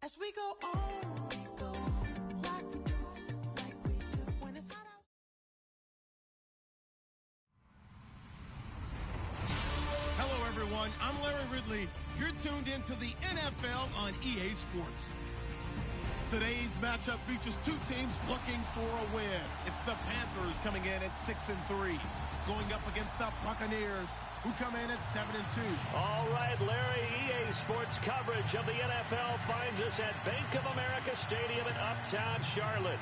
As we go on, like we do, when it's hot out. Hello, everyone. I'm Larry Ridley. You're tuned into the NFL on EA Sports. Today's matchup features two teams looking for a win. It's the Panthers coming in at 6-3, going up against the Buccaneers, who come in at 7-2. All right, Larry, EA Sports coverage of the NFL finds us at Bank of America Stadium in Uptown Charlotte.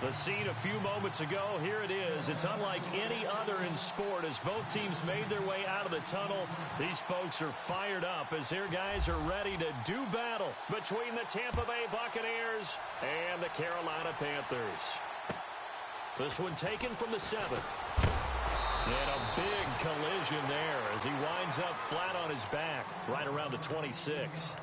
The scene a few moments ago, here it is. It's unlike any other in sport as both teams made their way out of the tunnel. These folks are fired up as their guys are ready to do battle between the Tampa Bay Buccaneers and the Carolina Panthers. This one taken from the 7. And a big collision there as he winds up flat on his back right around the 26.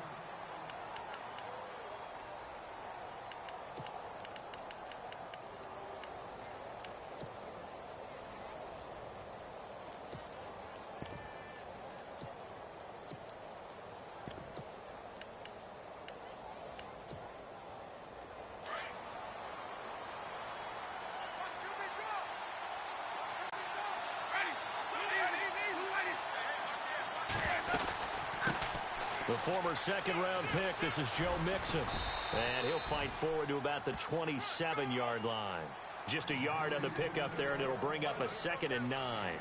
The former second-round pick, this is Joe Mixon. And he'll fight forward to about the 27-yard line. Just a yard on the pickup there, and it'll bring up a 2nd and 9.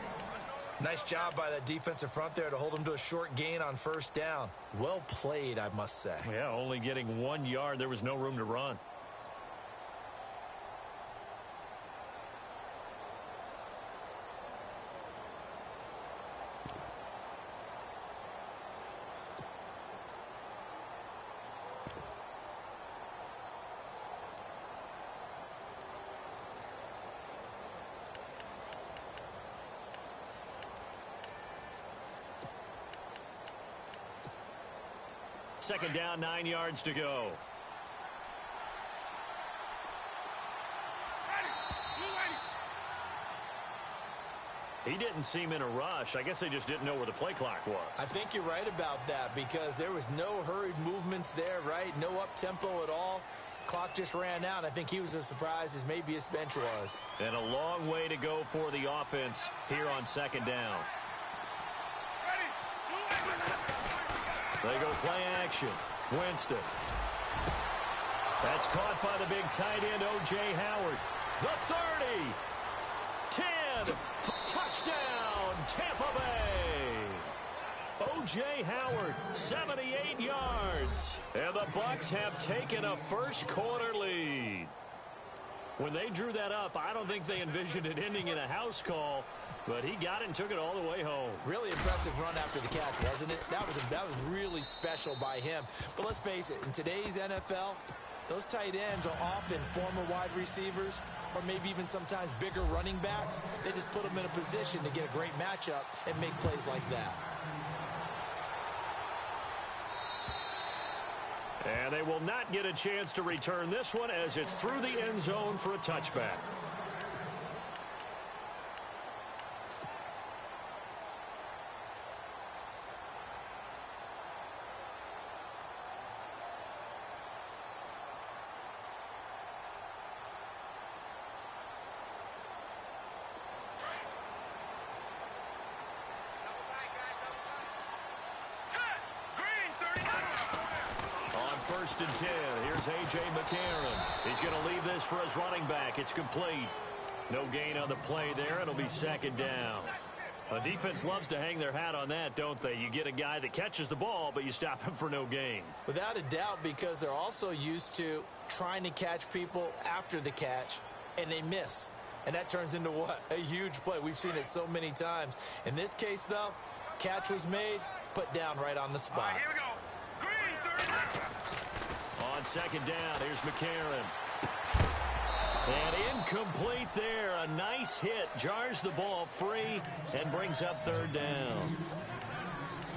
Nice job by that defensive front there to hold him to a short gain on first down. Well played, I must say. Yeah, only getting 1 yard. There was no room to run. Second down, 9 yards to go. He didn't seem in a rush. I guess they just didn't know where the play clock was. I think you're right about that because there was no hurried movements there, right? No up-tempo at all. Clock just ran out. I think he was as surprised as maybe his bench was. And a long way to go for the offense here on second down. They go play action. Winston. That's caught by the big tight end, O.J. Howard. The 30. 10. Touchdown, Tampa Bay. O.J. Howard, 78 yards. And the Bucs have taken a first-quarter lead. When they drew that up, I don't think they envisioned it ending in a house call, but he got it and took it all the way home. Really impressive run after the catch, wasn't it? That was really special by him. But let's face it, in today's NFL, those tight ends are often former wide receivers or maybe even sometimes bigger running backs. They just put them in a position to get a great matchup and make plays like that. And they will not get a chance to return this one as it's through the end zone for a touchback. First and 10. Here's A.J. McCarron. He's going to leave this for his running back. It's complete. No gain on the play there. It'll be second down. A defense loves to hang their hat on that, don't they? You get a guy that catches the ball, but you stop him for no gain. Without a doubt, because they're also used to trying to catch people after the catch, and they miss. And that turns into what? A huge play. We've seen it so many times. In this case, though, catch was made, put down right on the spot. All right, here we go. On second down, here's McCarron. And incomplete there. A nice hit. Jars the ball free and brings up third down.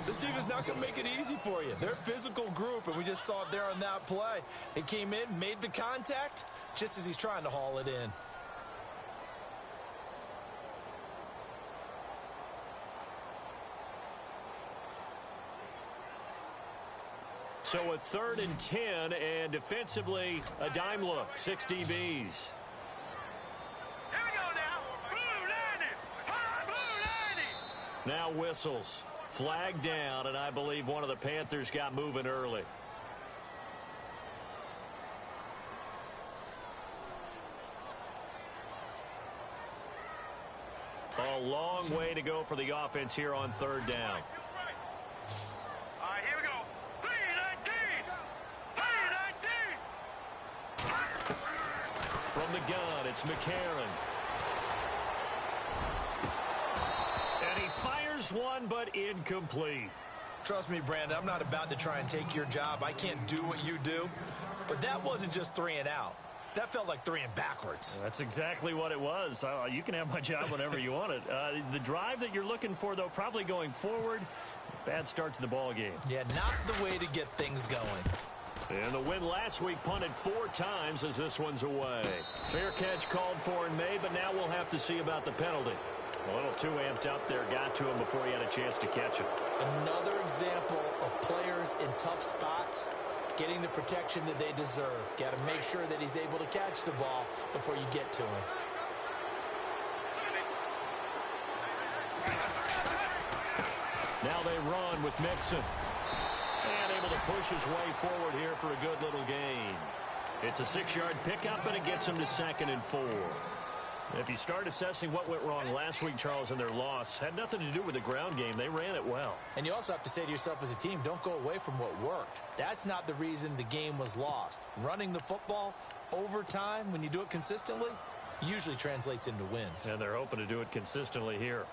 This team is not going to make it easy for you. They're a physical group, and we just saw it there on that play. He came in, made the contact, just as he's trying to haul it in. So a 3rd and 10, and defensively, a dime look, 6 DBs. Now whistles. Flag down, and I believe one of the Panthers got moving early. A long way to go for the offense here on 3rd down. All right, here we go. 3-19. From the gun, it's McCarron. And he fires one, but incomplete. Trust me, Brandon, I'm not about to try and take your job. I can't do what you do. But that wasn't just 3 and out. That felt like 3 and backwards. That's exactly what it was. You can have my job whenever you want it. The drive that you're looking for, though, probably going forward. Bad start to the ball game. Yeah, not the way to get things going. And the win last week punted 4 times as this one's away. Fair catch called for in May, but now we'll have to see about the penalty. A little too amped up there, got to him before he had a chance to catch it. Another example of players in tough spots getting the protection that they deserve. Got to make sure that he's able to catch the ball before you get to him. Now they run with Mixon. And able to push his way forward here for a good little gain. It's a 6-yard pickup, and it gets him to 2nd and 4. If you start assessing what went wrong last week, Charles, in their loss, had nothing to do with the ground game. They ran it well. And you also have to say to yourself as a team, don't go away from what worked. That's not the reason the game was lost. Running the football over time, when you do it consistently, usually translates into wins. And they're hoping to do it consistently here.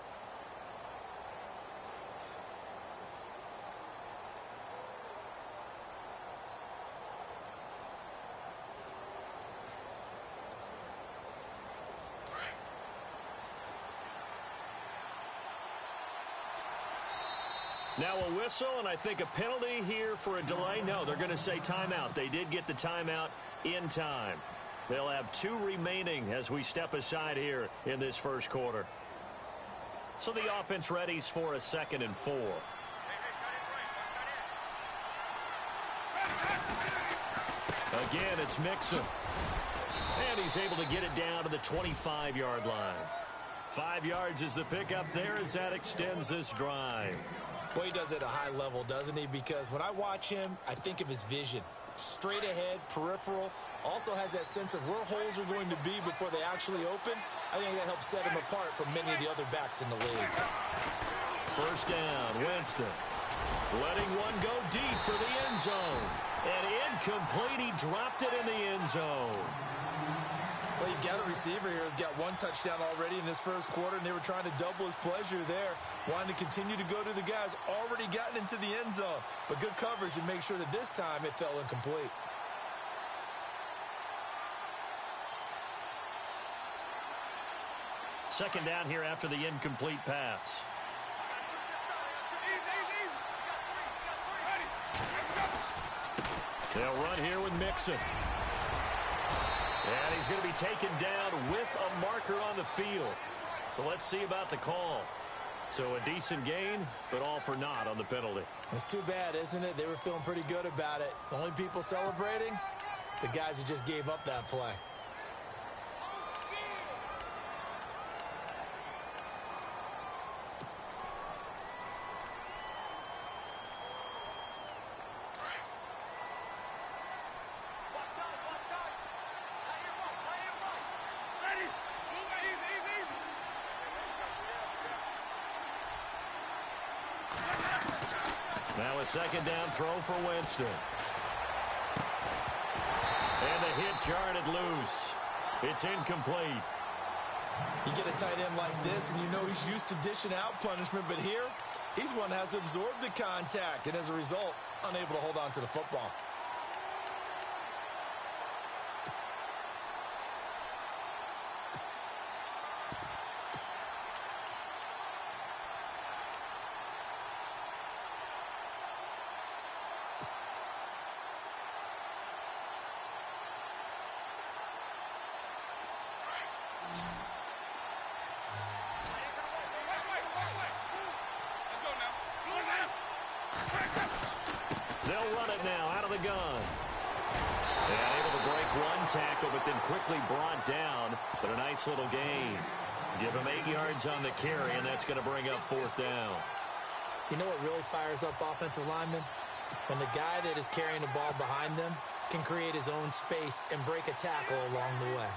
Now a whistle, and I think a penalty here for a delay. No, they're going to say timeout. They did get the timeout in time. They'll have 2 remaining as we step aside here in this first quarter. So the offense readies for a 2nd and 4. Again, it's Mixon. And he's able to get it down to the 25-yard line. 5 yards is the pickup there as that extends this drive. Well, he does it at a high level, doesn't he? Because when I watch him, I think of his vision. Straight ahead, peripheral. Also has that sense of where holes are going to be before they actually open. I think that helps set him apart from many of the other backs in the league. First down, Winston. Letting one go deep for the end zone. And incomplete. He dropped it in the end zone. Well, you've got a receiver here who's got 1 touchdown already in this first quarter, and they were trying to double his pleasure there, wanting to continue to go to the guys already gotten into the end zone. But good coverage and make sure that this time it fell incomplete. Second down here after the incomplete pass. They'll run here with Mixon. And he's going to be taken down with a marker on the field. So let's see about the call. So a decent gain, but all for naught on the penalty. It's too bad, isn't it? They were feeling pretty good about it. The only people celebrating, the guys who just gave up that play. Now a second down throw for Winston. And the hit jarred it loose. It's incomplete. You get a tight end like this, and you know he's used to dishing out punishment, but here, he's one that has to absorb the contact, and as a result, unable to hold on to the football. They'll run it now gun. And able to break one tackle, but then quickly brought down. But a nice little gain. Give him 8 yards on the carry, and that's going to bring up 4th down. You know what really fires up offensive linemen? When the guy that is carrying the ball behind them can create his own space and break a tackle along the way.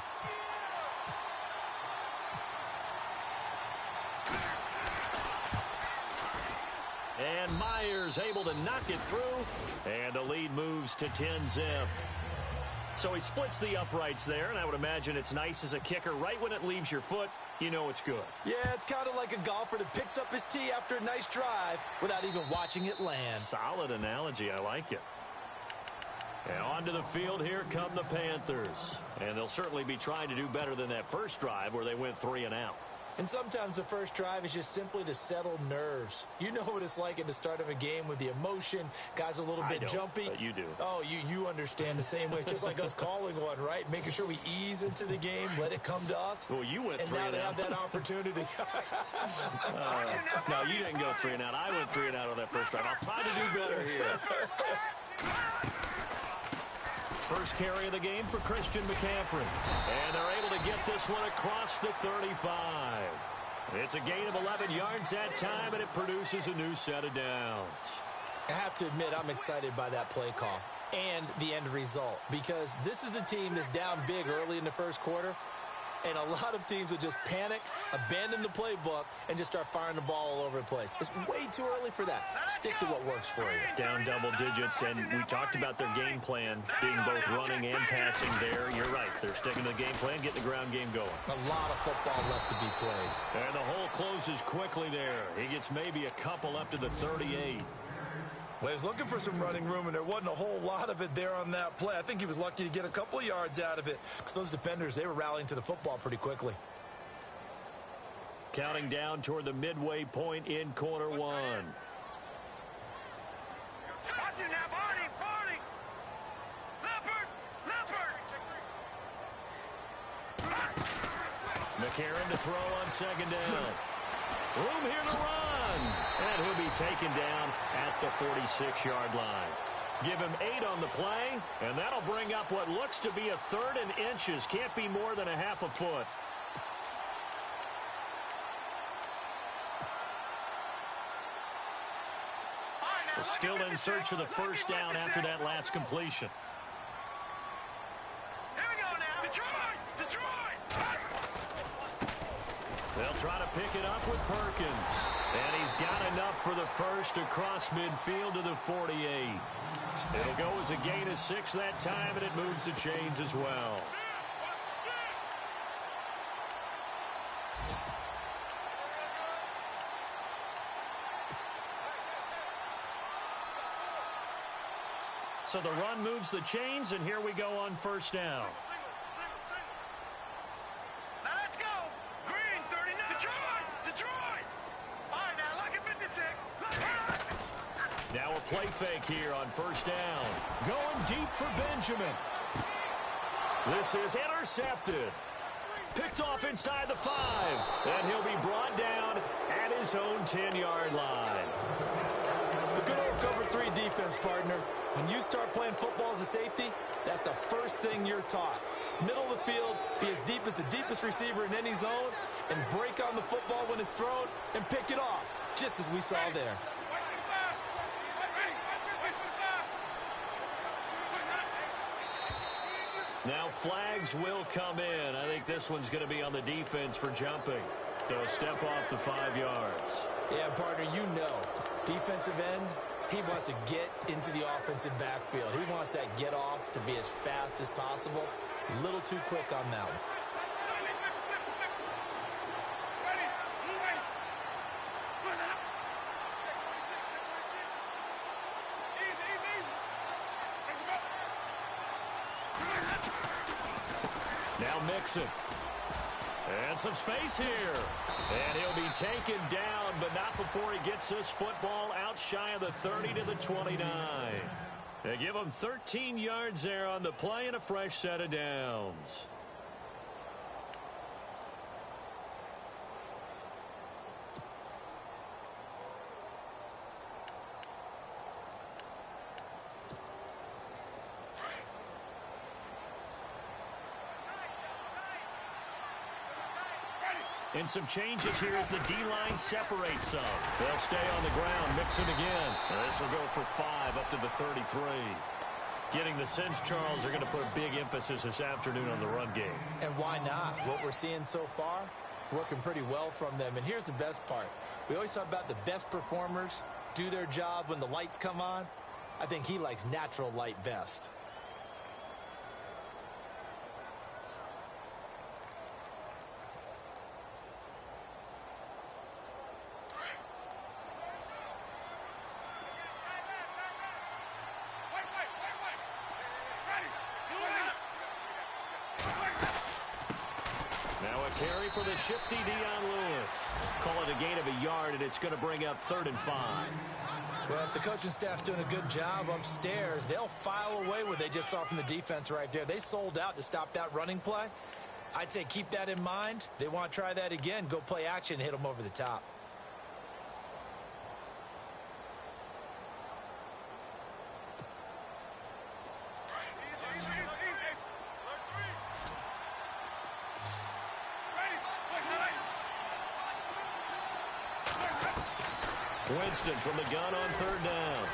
And Myers able to knock it through, and the lead moves to 10-zip. So he splits the uprights there, and I would imagine it's nice as a kicker. Right when it leaves your foot, you know it's good. Yeah, it's kind of like a golfer that picks up his tee after a nice drive without even watching it land. Solid analogy. I like it. And onto the field, here come the Panthers. And they'll certainly be trying to do better than that first drive where they went 3 and out. And sometimes the first drive is just simply to settle nerves. You know what it's like at the start of a game with the emotion. Guys a little bit jumpy. But you do. Oh, you understand the same way. It's just like us calling one, right? Making sure we ease into the game, let it come to us. Well, you went 3 and out. And now they have that opportunity. No, you didn't go 3 and out. I went 3 and out on that first drive. I'll try to do better here. First carry of the game for Christian McCaffrey. And they're able to get this one across the 35. It's a gain of 11 yards that time, and it produces a new set of downs. I have to admit, I'm excited by that play call and the end result, because this is a team that's down big early in the first quarter, and a lot of teams will just panic, abandon the playbook, and just start firing the ball all over the place. It's way too early for that. Stick to what works for you. Down double digits, and we talked about their game plan being both running and passing there. You're right. They're sticking to the game plan, getting the ground game going. A lot of football left to be played. And the hole closes quickly there. He gets maybe a couple up to the 38. Well, he was looking for some running room, and there wasn't a whole lot of it there on that play. I think he was lucky to get a couple of yards out of it, because those defenders, they were rallying to the football pretty quickly. Counting down toward the midway point in quarter one. Watch it now, Barney! Leopard! McCarron to throw on second down. Room here to run. And he'll be taken down at the 46-yard line. Give him 8 on the play, and that'll bring up what looks to be a 3rd and inches. Can't be more than a half a foot. Still in search of the first down after that last completion. Here we go now. Detroit! They'll try to pick it up with Perkins. And he's got enough for the first across midfield to the 48. It'll go as a gain of 6 that time, and it moves the chains as well. So the run moves the chains, and here we go on first down. Now let's go. Green, 39. Detroit! All right, now look at 56. Now a play fake here on first down. Going deep for Benjamin. This is intercepted. Picked off inside the 5. And he'll be brought down at his own 10-yard line. The good old cover 3 defense, partner. When you start playing football as a safety, that's the first thing you're taught. Middle of the field, be as deep as the deepest receiver in any zone, and break on the football when it's thrown and pick it off, just as we saw there. Now flags will come in. I think this one's going to be on the defense for jumping. So step off the 5 yards. Yeah, partner, you know, defensive end, he wants to get into the offensive backfield. He wants that get off to be as fast as possible. A little too quick on that one. Now Mixon. And some space here. And he'll be taken down, but not before he gets this football out shy of the 30 to the 29. They give him 13 yards there on the play and a fresh set of downs. And some changes here as the D-line separates some. They'll stay on the ground, mix it again. This will go for 5 up to the 33. Getting the sense, Charles, they're going to put a big emphasis this afternoon on the run game. And why not? What we're seeing so far, working pretty well from them. And here's the best part. We always talk about the best performers do their job when the lights come on. I think he likes natural light best. Now a carry for the shifty Dion Lewis. Call it a gain of a yard, and it's going to bring up 3rd and 5. Well, if the coaching staff's doing a good job upstairs, they'll file away what they just saw from the defense right there. They sold out to stop that running play. I'd say keep that in mind. They want to try that again. Go play action and hit them over the top. Winston from the gun on 3rd down.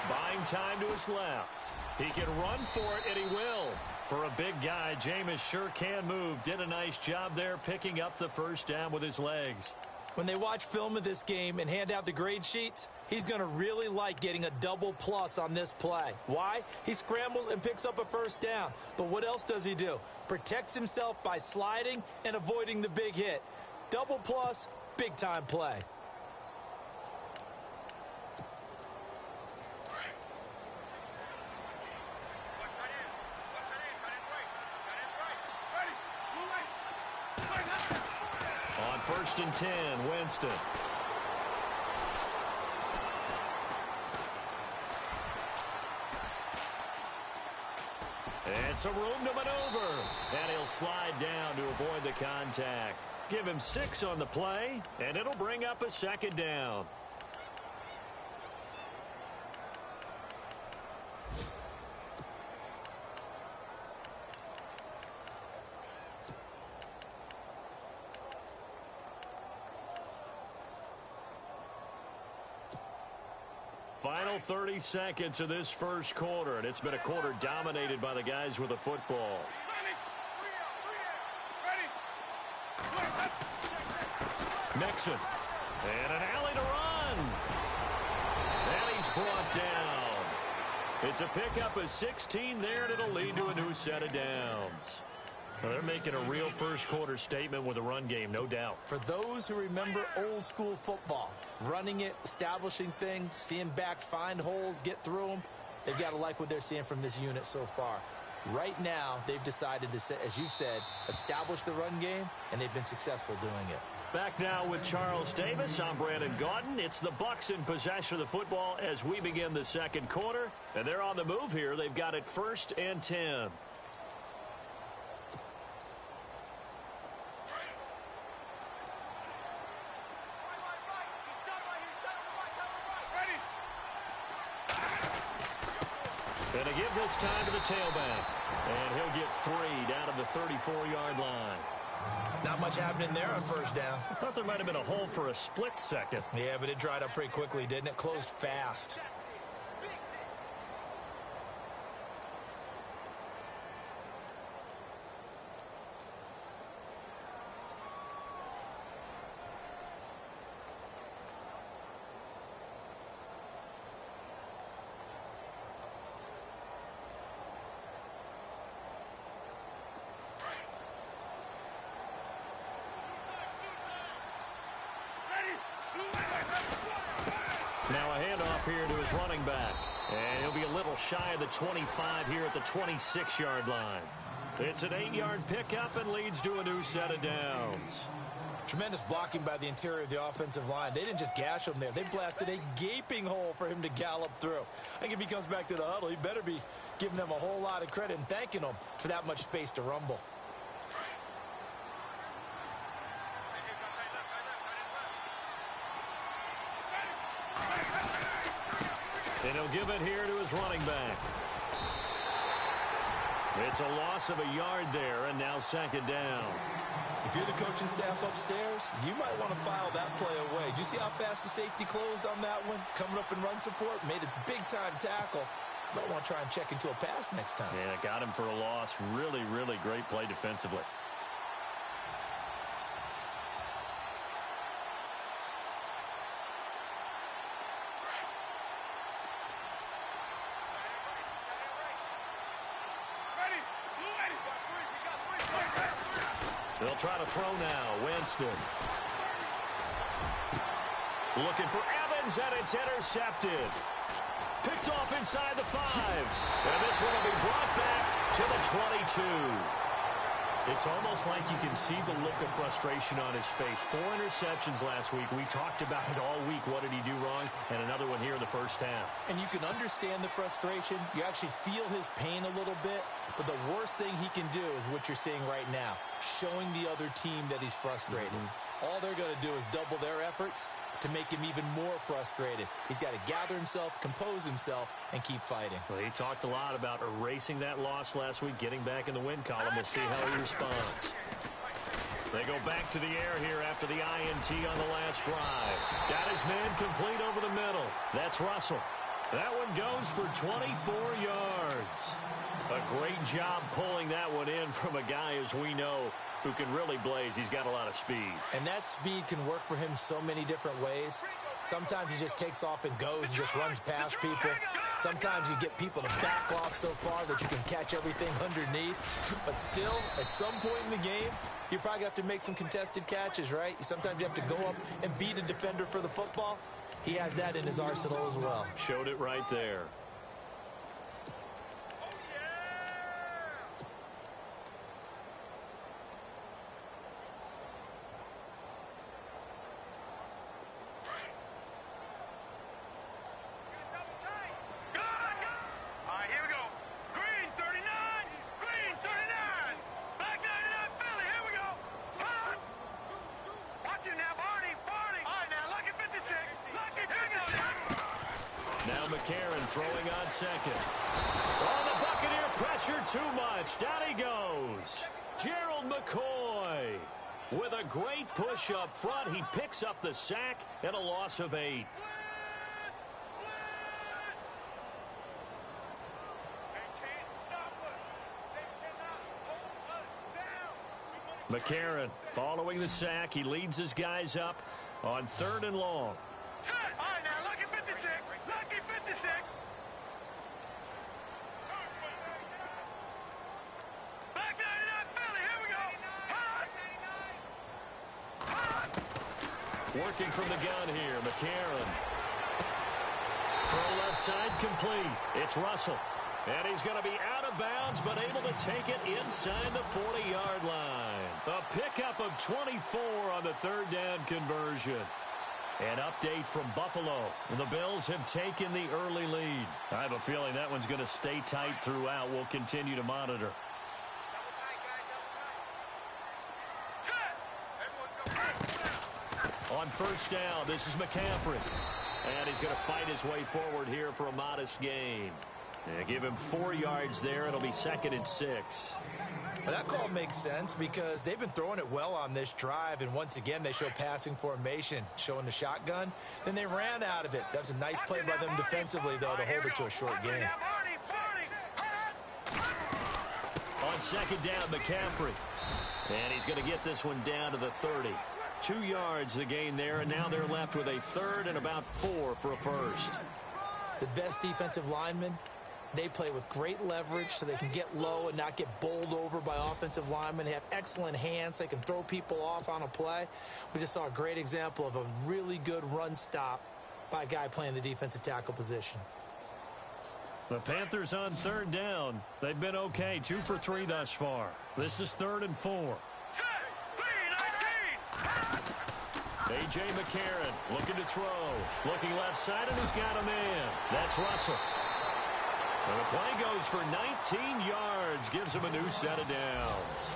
Buying time to his left. He can run for it, and he will. For a big guy, Jameis sure can move. Did a nice job there picking up the 1st down with his legs. When they watch film of this game and hand out the grade sheets, he's going to really like getting a double plus on this play. Why? He scrambles and picks up a 1st down. But what else does he do? Protects himself by sliding and avoiding the big hit. Double plus, big time play. On 1st and 10, Winston. And some room to maneuver. And he'll slide down to avoid the contact. Give him 6 on the play, and it'll bring up a 2nd down. Final 30 seconds of this 1st quarter, and it's been a quarter dominated by the guys with the football. Mixon. And an alley to run. And he's brought down. It's a pickup of 16 there, and it'll lead to a new set of downs. Well, they're making a real 1st quarter statement with a run game, no doubt. For those who remember old school football, running it, establishing things, seeing backs find holes, get through them, they've got to like what they're seeing from this unit so far. Right now, they've decided to, as you said, establish the run game, and they've been successful doing it. Back now with Charles Davis. I'm Brandon Gaudin. It's the Bucs in possession of the football as we begin the 2nd quarter. And they're on the move here. They've got it 1st and 10. And a give this time to the tailback. And he'll get 3 down to the 34-yard line. Not much happening there on 1st down. I thought there might have been a hole for a split second. Yeah, but it dried up pretty quickly, didn't it? Closed fast. Now a handoff here to his running back. And he'll be a little shy of the 25 here at the 26-yard line. It's an 8-yard pickup and leads to a new set of downs. Tremendous blocking by the interior of the offensive line. They didn't just gash him there. They blasted a gaping hole for him to gallop through. I think if he comes back to the huddle, he better be giving them a whole lot of credit and thanking them for that much space to rumble. And he'll give it here to his running back. It's a loss of a yard there, and now second down. If you're the coaching staff upstairs, you might want to file that play away. Do you see how fast the safety closed on that one? Coming up in run support, made a big-time tackle. Might want to try and check into a pass next time. Yeah, got him for a loss. Really, really great play defensively. They'll try to throw now. Winston. Looking for Evans, and it's intercepted. Picked off inside the 5. And this one will be brought back to the 22. It's almost like you can see the look of frustration on his face. 4 interceptions last week. We talked about it all week. What did he do wrong? And another one here in the first half. And you can understand the frustration. You actually feel his pain a little bit. But the worst thing he can do is what you're seeing right now, showing the other team that he's frustrated. All they're going to do is double their efforts to make him even more frustrated. He's got to gather himself, compose himself, and keep fighting. Well, he talked a lot about erasing that loss last week, getting back in the win column. We'll see how he responds. They go back to the air here after the INT on the last drive. Got his man complete over the middle. That's Russell. That one goes for 24 yards. A great job pulling that one in from a guy, as we know, who can really blaze. He's got a lot of speed. And that speed can work for him so many different ways. Sometimes he just takes off and goes and just runs past people. Sometimes you get people to back off so far that you can catch everything underneath. But still, at some point in the game, you probably have to make some contested catches, right? Sometimes you have to go up and beat a defender for the football. He has that in his arsenal as well. Showed it right there. Throwing on second. Oh, the Buccaneer pressure too much. Down he goes. Gerald McCoy with a great push up front. He picks up the sack and a loss of 8. McCarron following the sack. He leads his guys up on 3rd and long. All right, now, lucky 56. Lucky 56. Back 99, Philly. Here we go. Hot. Working from the gun here, McCarron. Throw left side complete. It's Russell. And he's going to be out of bounds, but able to take it inside the 40-yard line. A pickup of 24 on the 3rd down conversion. An update from Buffalo. The Bills have taken the early lead. I have a feeling that one's going to stay tight throughout. We'll continue to monitor. On 1st down, this is McCaffrey. And he's going to fight his way forward here for a modest gain. Yeah, give him 4 yards there. It'll be 2nd and 6. Well, that call makes sense because they've been throwing it well on this drive, and once again they show passing formation, showing the shotgun. Then they ran out of it. That's a nice play by them defensively, though, to hold it to a short game. On 2nd down, McCaffrey. And he's going to get this one down to the 30. 2 yards the gain there, and now they're left with a 3rd and about 4 for a first. The best defensive linemen, they play with great leverage so they can get low and not get bowled over by offensive linemen. They have excellent hands. They can throw people off on a play. We just saw a great example of a really good run stop by a guy playing the defensive tackle position. The Panthers on 3rd down. They've been okay. 2 for 3 thus far. This is 3rd and 4. A.J. McCarron looking to throw. Looking left side, and he's got a man. That's Russell. And the play goes for 19 yards. Gives him a new set of downs.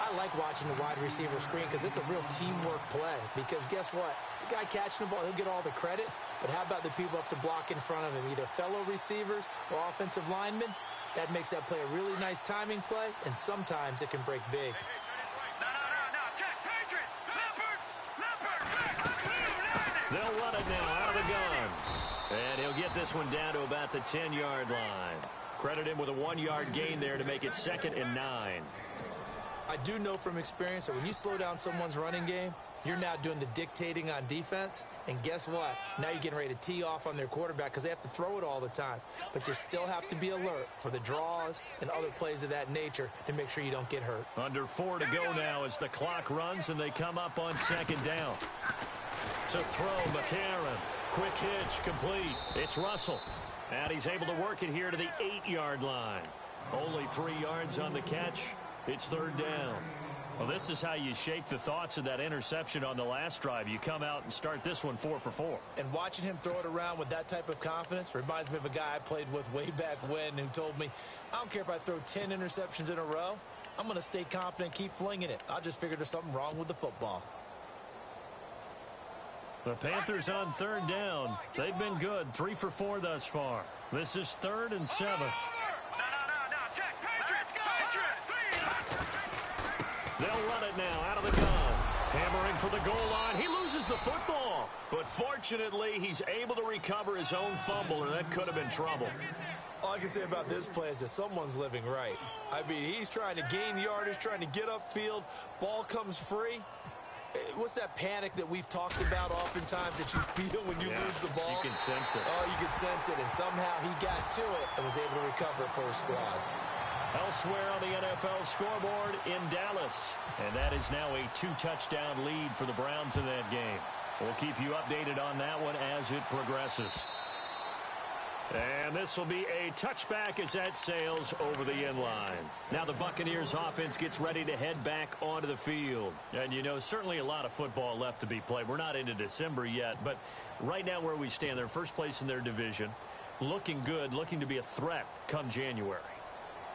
I like watching the wide receiver screen because it's a real teamwork play. Because guess what? The guy catching the ball, he'll get all the credit. But how about the people up to block in front of him? Either fellow receivers or offensive linemen. That makes that play a really nice timing play, and sometimes it can break big. No, check, Patriot, Leopard, They'll run it now out of the gun. And he'll get this one down to about the 10-yard line. Credit him with a 1-yard gain there to make it 2nd and 9. I do know from experience that when you slow down someone's running game, you're now doing the dictating on defense. And guess what? Now you're getting ready to tee off on their quarterback because they have to throw it all the time. But you still have to be alert for the draws and other plays of that nature to make sure you don't get hurt. Under 4 to go now as the clock runs and they come up on 2nd down. To throw, McCarron. Quick hitch, complete. It's Russell. And he's able to work it here to the 8-yard line. Only 3 yards on the catch. It's 3rd down. Well, this is how you shake the thoughts of that interception on the last drive. You come out and start this one 4 for 4. And watching him throw it around with that type of confidence reminds me of a guy I played with way back when who told me, I don't care if I throw 10 interceptions in a row. I'm going to stay confident, keep flinging it. I just figured there's something wrong with the football. The Panthers on 3rd down. They've been good, 3 for 4 thus far. This is 3rd and 7. No, check, Patriot, They'll run it now out of the gun. Hammering for the goal line. He loses the football. But fortunately, he's able to recover his own fumble, and that could have been trouble. All I can say about this play is that someone's living right. I mean, he's trying to gain yardage, trying to get upfield. Ball comes free. What's that panic that we've talked about oftentimes that you feel when you lose the ball? You can sense it. Oh, you can sense it, and somehow he got to it and was able to recover it for his squad. Elsewhere on the NFL scoreboard in Dallas. And that is now a 2-touchdown lead for the Browns in that game. We'll keep you updated on that one as it progresses. And this will be a touchback as that sails over the end line. Now the Buccaneers offense gets ready to head back onto the field. And, you know, certainly a lot of football left to be played. We're not into December yet, but right now where we stand, they're first place in their division. Looking good, looking to be a threat come January.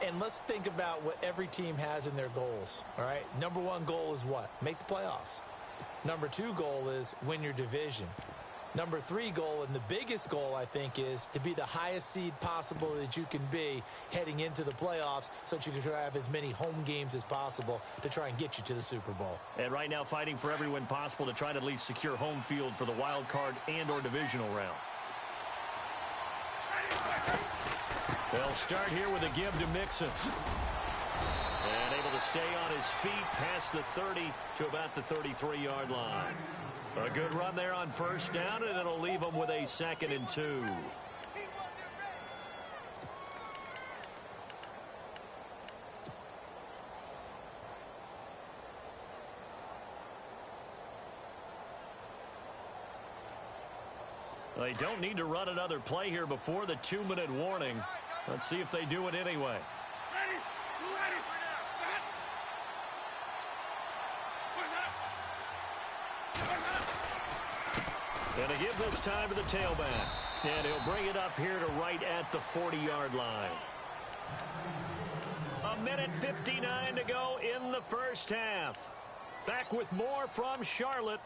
And let's think about what every team has in their goals, all right? Number 1 goal is what? Make the playoffs. Number 2 goal is win your division. Number 3 goal, and the biggest goal, I think, is to be the highest seed possible that you can be heading into the playoffs so that you can have as many home games as possible to try and get you to the Super Bowl. And right now fighting for every win possible to try to at least secure home field for the wild card and or divisional round. They'll start here with a give to Mixon. And able to stay on his feet past the 30 to about the 33-yard line. A good run there on 1st down, and it'll leave them with a 2nd and 2. They don't need to run another play here before the 2-minute warning. Let's see if they do it anyway. And to give this time to the tailback. And he'll bring it up here to right at the 40-yard line. 1:59 to go in the first half. Back with more from Charlotte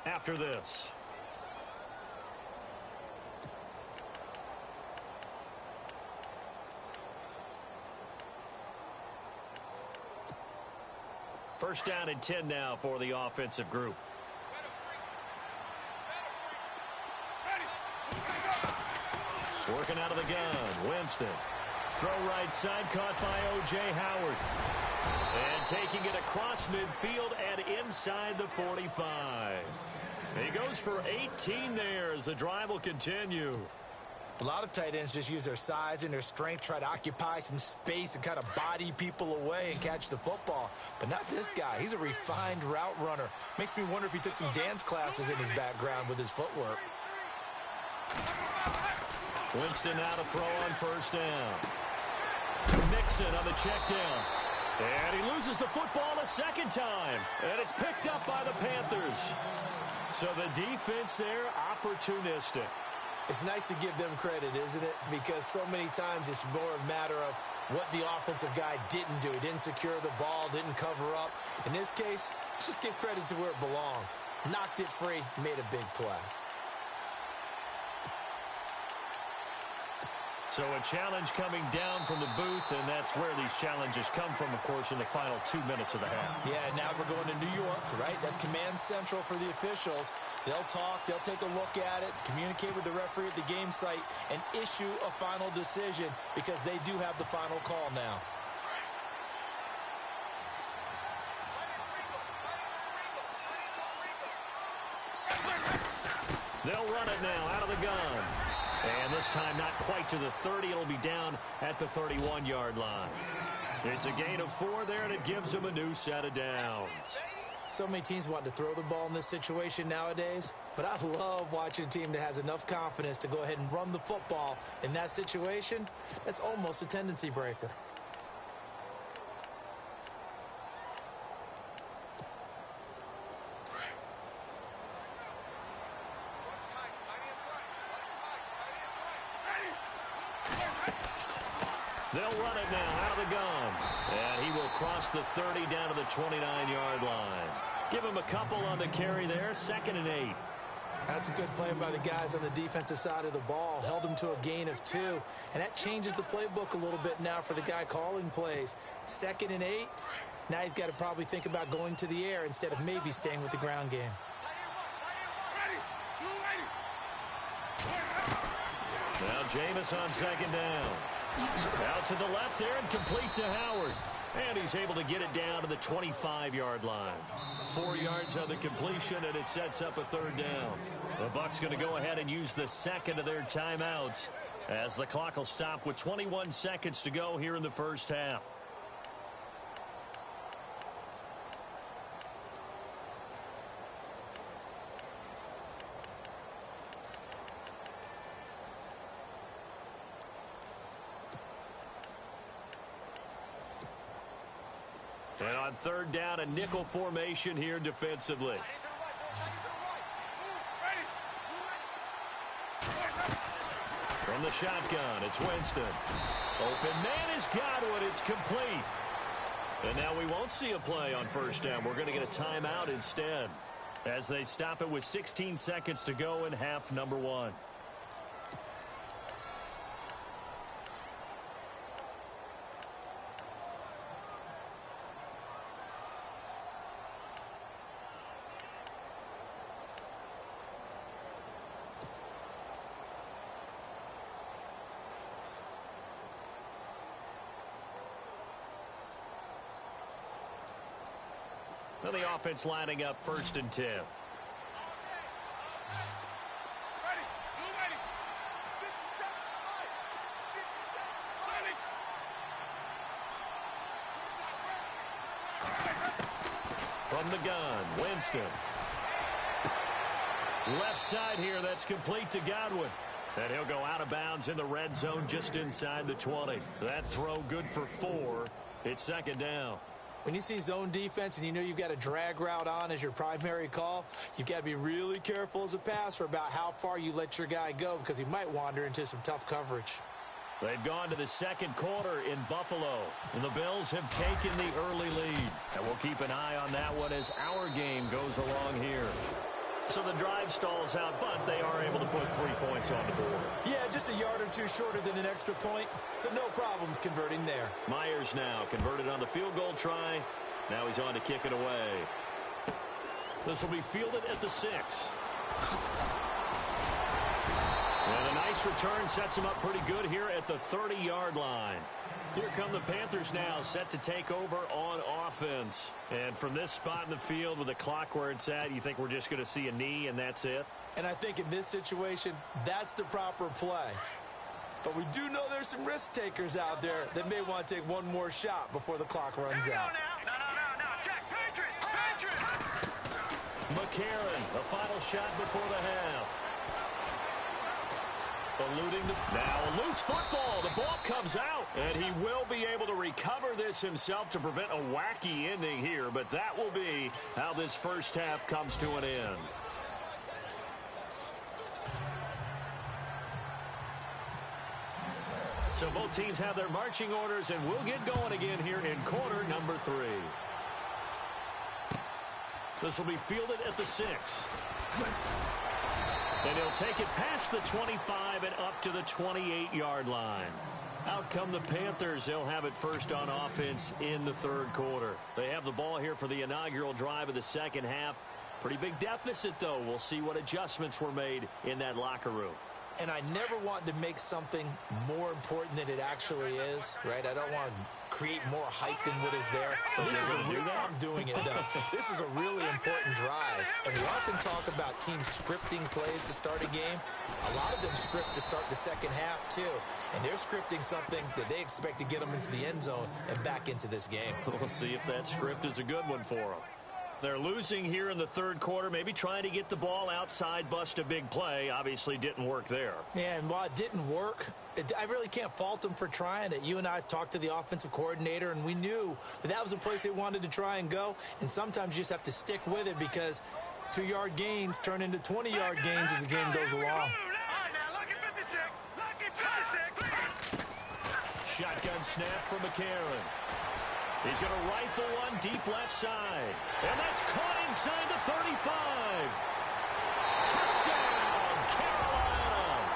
after this. First down and 10 now for the offensive group. Working out of the gun, Winston. Throw right side, caught by O.J. Howard. And taking it across midfield and inside the 45. He goes for 18 there as the drive will continue. A lot of tight ends just use their size and their strength, try to occupy some space and kind of body people away and catch the football. But not this guy. He's a refined route runner. Makes me wonder if he took some dance classes in his background with his footwork. Winston now to throw on 1st down. To Mixon on the check down. And he loses the football a 2nd time. And it's picked up by the Panthers. So the defense there, opportunistic. It's nice to give them credit, isn't it? Because so many times it's more a matter of what the offensive guy didn't do. He didn't secure the ball, didn't cover up. In this case, let's just give credit to where it belongs. Knocked it free, made a big play. So a challenge coming down from the booth, and that's where these challenges come from, of course, in the final 2 minutes of the half. Yeah, now we're going to New York, right? That's command central for the officials. They'll talk, they'll take a look at it, communicate with the referee at the game site, and issue a final decision because they do have the final call now. They'll run it now out of the gun. And this time not quite to the 30. It'll be down at the 31-yard line. It's a gain of 4 there, and it gives them a new set of downs. So many teams want to throw the ball in this situation nowadays, but I love watching a team that has enough confidence to go ahead and run the football in that situation. That's almost a tendency breaker. They'll run it now out of the gun. And he will cross the 30 down to the 29-yard line. Give him a couple on the carry there. 2nd and 8. That's a good play by the guys on the defensive side of the ball. Held him to a gain of 2. And that changes the playbook a little bit now for the guy calling plays. 2nd and 8. Now he's got to probably think about going to the air instead of maybe staying with the ground game. Now Jameis on 2nd down. Out to the left there and complete to Howard. And he's able to get it down to the 25-yard line. 4 yards on the completion, and it sets up a 3rd down. The Bucs going to go ahead and use the second of their timeouts as the clock will stop with 21 seconds to go here in the first half. And on 3rd down, a nickel formation here defensively. From the shotgun, it's Winston. Open man is Godwin. It's complete. And now we won't see a play on 1st down. We're going to get a timeout instead as they stop it with 16 seconds to go in half number 1. The offense lining up 1st and 10. From the gun, Winston. Left side here, that's complete to Godwin. And he'll go out of bounds in the red zone just inside the 20. That throw good for 4. It's 2nd down. When you see zone defense and you know you've got a drag route on as your primary call, you've got to be really careful as a passer about how far you let your guy go because he might wander into some tough coverage. They've gone to the 2nd quarter in Buffalo, and the Bills have taken the early lead. And we'll keep an eye on that one as our game goes along here. So the drive stalls out, but they are able to put 3 points on the board. Yeah, just a yard or 2 shorter than an extra point, so no problems converting there. Myers now converted on the field goal try. Now he's on to kick it away. This will be fielded at the 6. And a nice return sets him up pretty good here at the 30-yard line. Here come the Panthers now, set to take over on offense. And from this spot in the field with the clock where it's at, you think we're just going to see a knee and that's it? And I think in this situation, that's the proper play. But we do know there's some risk takers out there that may want to take one more shot before the clock runs out. No, Jack, Patriot! McCarron, a final shot before the half. Eluding now a loose football. The ball comes out, and he will be able to recover this himself to prevent a wacky ending here, but that will be how this first half comes to an end. So both teams have their marching orders, and we'll get going again here in quarter number 3. This will be fielded at the 6. And he'll take it past the 25 and up to the 28-yard line. Out come the Panthers. They'll have it first on offense in the third quarter. They have the ball here for the inaugural drive of the second half. Pretty big deficit, though. We'll see what adjustments were made in that locker room. And I never want to make something more important than it actually is, right? I don't want to create more hype than what is there. But this is I'm doing it, though. This is a really important drive. And we often talk about teams scripting plays to start a game. A lot of them script to start the second half, too. And they're scripting something that they expect to get them into the end zone and back into this game. We'll see if that script is a good one for them. They're losing here in the third quarter, maybe trying to get the ball outside, bust a big play. Obviously didn't work there. Yeah, and while it didn't work, I really can't fault them for trying it. You and I talked to the offensive coordinator, and we knew that was a place they wanted to try and go. And sometimes you just have to stick with it because 2-yard gains turn into 20-yard gains as the game goes along. Shotgun snap for McCarron. He's going to rifle one deep left side. And that's caught inside the 35. Touchdown, Carolina.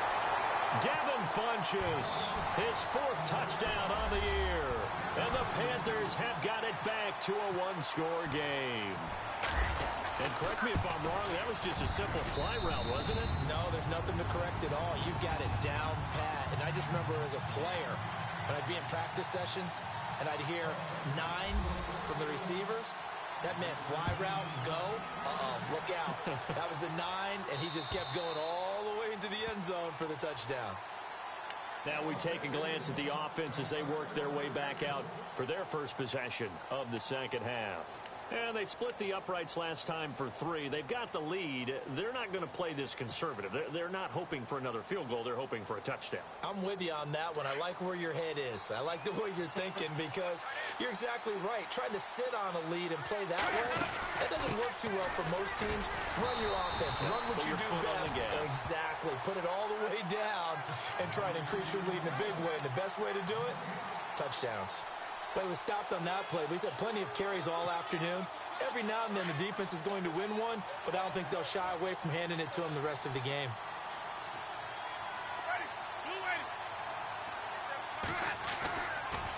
Devin Funchess, his 4th touchdown on the year. And the Panthers have got it back to a 1-score game. And correct me if I'm wrong, that was just a simple fly route, wasn't it? No, there's nothing to correct at all. You've got it down pat. And I just remember as a player, when I'd be in practice sessions, and I'd hear 9 from the receivers. That meant fly route, go. Look out. That was the 9, and he just kept going all the way into the end zone for the touchdown. Now we take a glance at the offense as they work their way back out for their first possession of the second half. And they split the uprights last time for 3. They've got the lead. They're not going to play this conservative. They're not hoping for another field goal. They're hoping for a touchdown. I'm with you on that one. I like where your head is. I like the way you're thinking because you're exactly right. Trying to sit on a lead and play that way, that doesn't work too well for most teams. Run your offense. Run what you do best. Exactly. Put it all the way down and try to increase your lead in a big way. And the best way to do it, touchdowns. But it was stopped on that play. We've had plenty of carries all afternoon. Every now and then the defense is going to win one, but I don't think they'll shy away from handing it to them the rest of the game.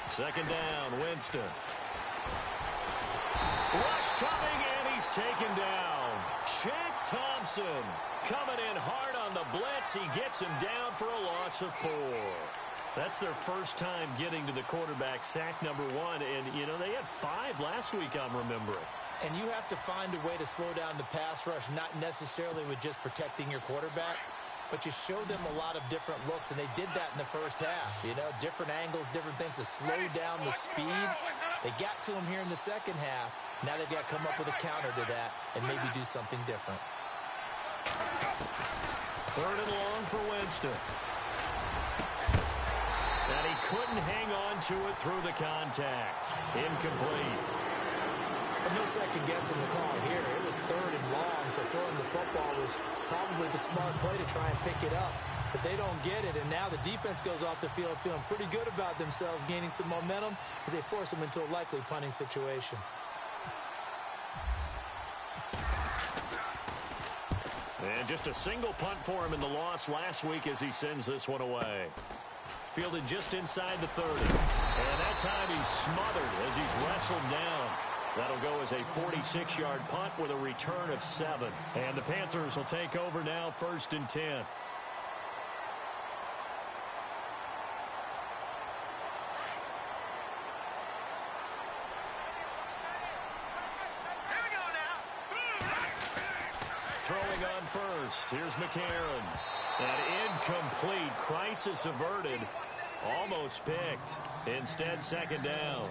Second down, Winston. Rush coming, and he's taken down. Shaq Thompson coming in hard on the blitz. He gets him down for a loss of 4. That's their first time getting to the quarterback, sack number 1. And, you know, they had 5 last week, I'm remembering. And you have to find a way to slow down the pass rush, not necessarily with just protecting your quarterback, but you show them a lot of different looks, and they did that in the first half. You know, different angles, different things to slow down the speed. They got to him here in the second half. Now they've got to come up with a counter to that and maybe do something different. Third and long for Winston. And he couldn't hang on to it through the contact. Incomplete. But no second guessing the call here. It was third and long, so throwing the football was probably the smart play to try and pick it up. But they don't get it, and now the defense goes off the field feeling pretty good about themselves, gaining some momentum as they force them into a likely punting situation. And just a single punt for him in the loss last week as he sends this one away. Fielded just inside the 30. And that time he's smothered as he's wrestled down. That'll go as a 46-yard punt with a return of 7. And the Panthers will take over now, 1st and 10. Throwing on first. Here's McCarron. An incomplete. Crisis averted. Almost picked. Instead, second down.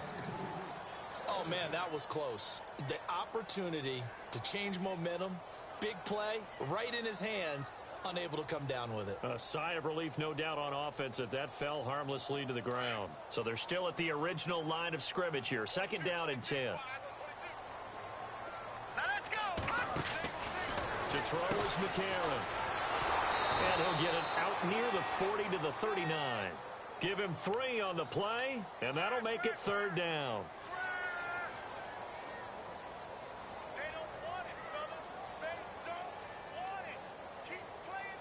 Oh, man, that was close. The opportunity to change momentum, big play, right in his hands, unable to come down with it. A sigh of relief, no doubt, on offense that fell harmlessly to the ground. So they're still at the original line of scrimmage here. Second down and 10. To throw is McCarron. And he'll get it out near the 40 to the 39. Give him 3 on the play, and that'll make it third down. They don't want it, fellas. They don't want it. Keep playing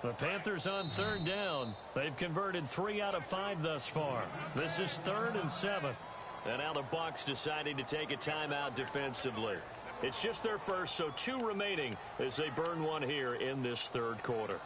The Panthers on third down. They've converted 3 out of 5 thus far. This is 3rd and 7. And now the Bucs deciding to take a timeout defensively. It's just their first, so 2 remaining as they burn one here in this third quarter.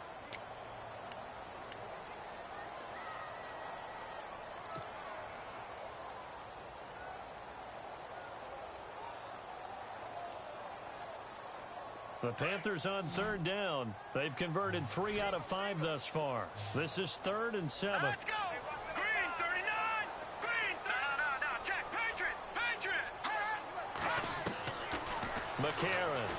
The Panthers on third down. They've converted 3 out of 5 thus far. This is 3rd and 7. Let's go. Green 39. Green. No. Check. Patriot. McCarron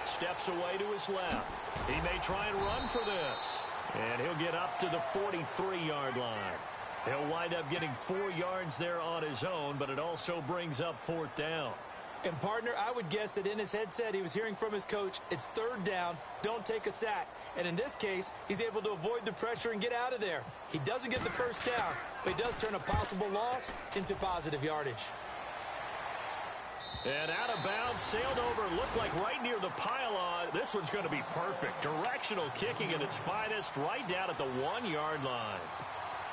steps away to his left. He may try and run for this. And he'll get up to the 43-yard line. He'll wind up getting 4 yards there on his own, but it also brings up 4th down. And, partner, I would guess that in his headset he was hearing from his coach, it's 3rd down, don't take a sack. And in this case, he's able to avoid the pressure and get out of there. He doesn't get the first down, but he does turn a possible loss into positive yardage. And out of bounds, sailed over, looked like right near the pylon. This one's going to be perfect. Directional kicking at its finest, right down at the 1-yard line.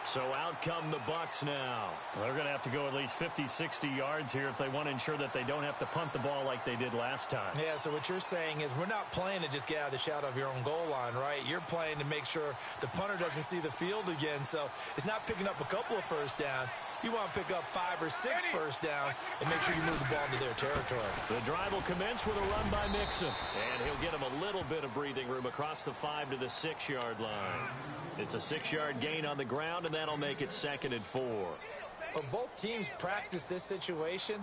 So out come the Bucs now. They're going to have to go at least 50, 60 yards here if they want to ensure that they don't have to punt the ball like they did last time. Yeah, so what you're saying is we're not playing to just get out of the shadow of your own goal line, right? You're playing to make sure the punter doesn't see the field again. So it's not picking up a couple of first downs. You want to pick up 5 or 6 first downs and make sure you move the ball into their territory. The drive will commence with a run by Mixon. And he'll get him a little bit of breathing room across the 5 to the 6-yard line. It's a 6-yard gain on the ground, and that'll make it 2nd and 4. But both teams practice this situation,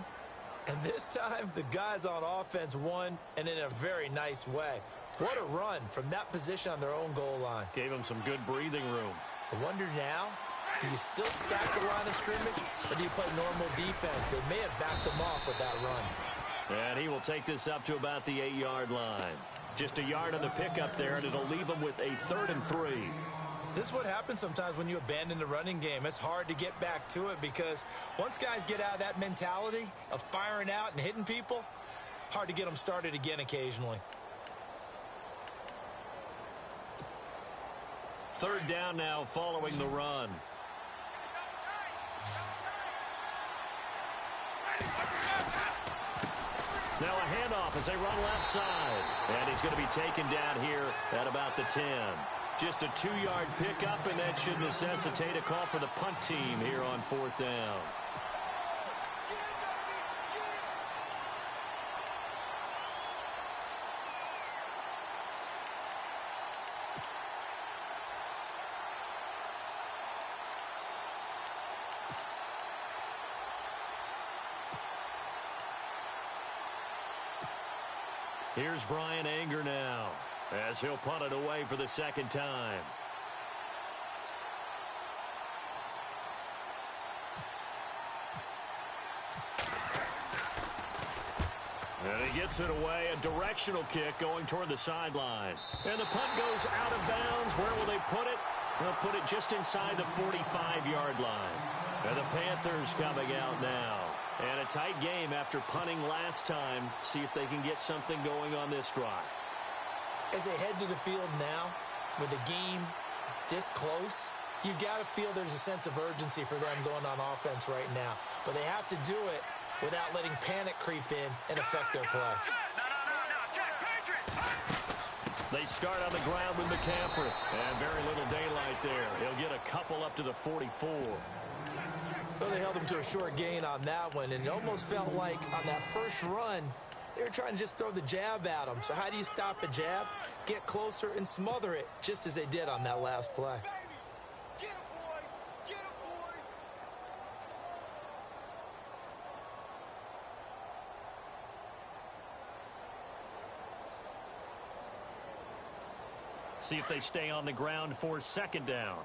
and this time the guys on offense won, and in a very nice way. What a run from that position on their own goal line. Gave him some good breathing room. I wonder now, do you still stack the line of scrimmage, or do you play normal defense? They may have backed them off with that run. And he will take this up to about the 8-yard line. Just a yard on the pickup there, and it'll leave him with a 3rd and 3. This is what happens sometimes when you abandon the running game. It's hard to get back to it because once guys get out of that mentality of firing out and hitting people, hard to get them started again occasionally. 3rd down now following the run. Now a handoff as they run left side. And he's going to be taken down here at about the 10. Just a 2-yard pickup, and that should necessitate a call for the punt team here on 4th down. Here's Brian Anger now, as he'll punt it away for the 2nd time. And he gets it away, a directional kick going toward the sideline. And the punt goes out of bounds. Where will they put it? They'll put it just inside the 45-yard line. And the Panthers coming out now. And a tight game after punting last time. See if they can get something going on this drive. As they head to the field now, with the game this close, you've got to feel there's a sense of urgency for them going on offense right now. But they have to do it without letting panic creep in and affect their play. They start on the ground with McCaffrey. And very little daylight there. He'll get a couple up to the 44. Well, they held him to a short gain on that one, and it almost felt like on that first run, they were trying to just throw the jab at him. So how do you stop a jab? Get closer and smother it, just as they did on that last play. See if they stay on the ground for 2nd down.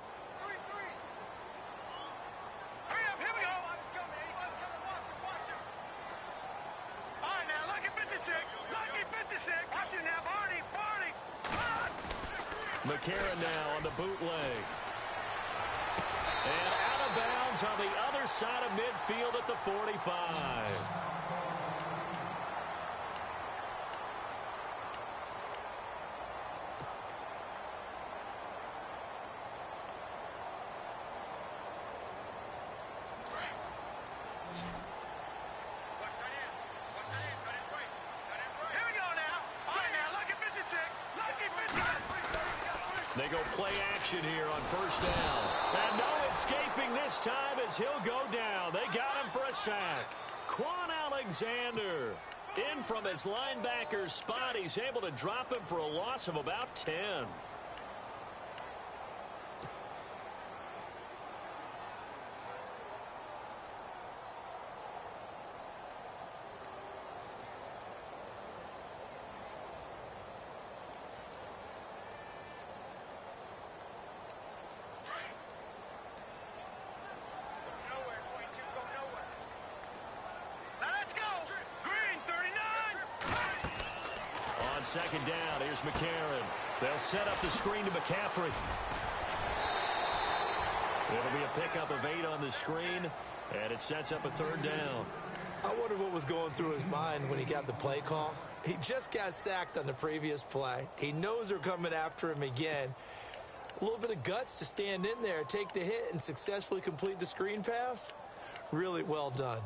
McCarron now on the bootleg. And out of bounds on the other side of midfield at the 45. go play action here on first down. And no escaping this time as he'll go down. They got him for a sack. Quan Alexander in from his linebacker spot. He's able to drop him for a loss of about 10. Second down, here's McCarron. They'll set up the screen to McCaffrey. It'll be a pickup of 8 on the screen, and it sets up a third down. I wonder what was going through his mind when he got the play call. He just got sacked on the previous play. He knows they're coming after him again. A little bit of guts to stand in there, take the hit, and successfully complete the screen pass. Really well done.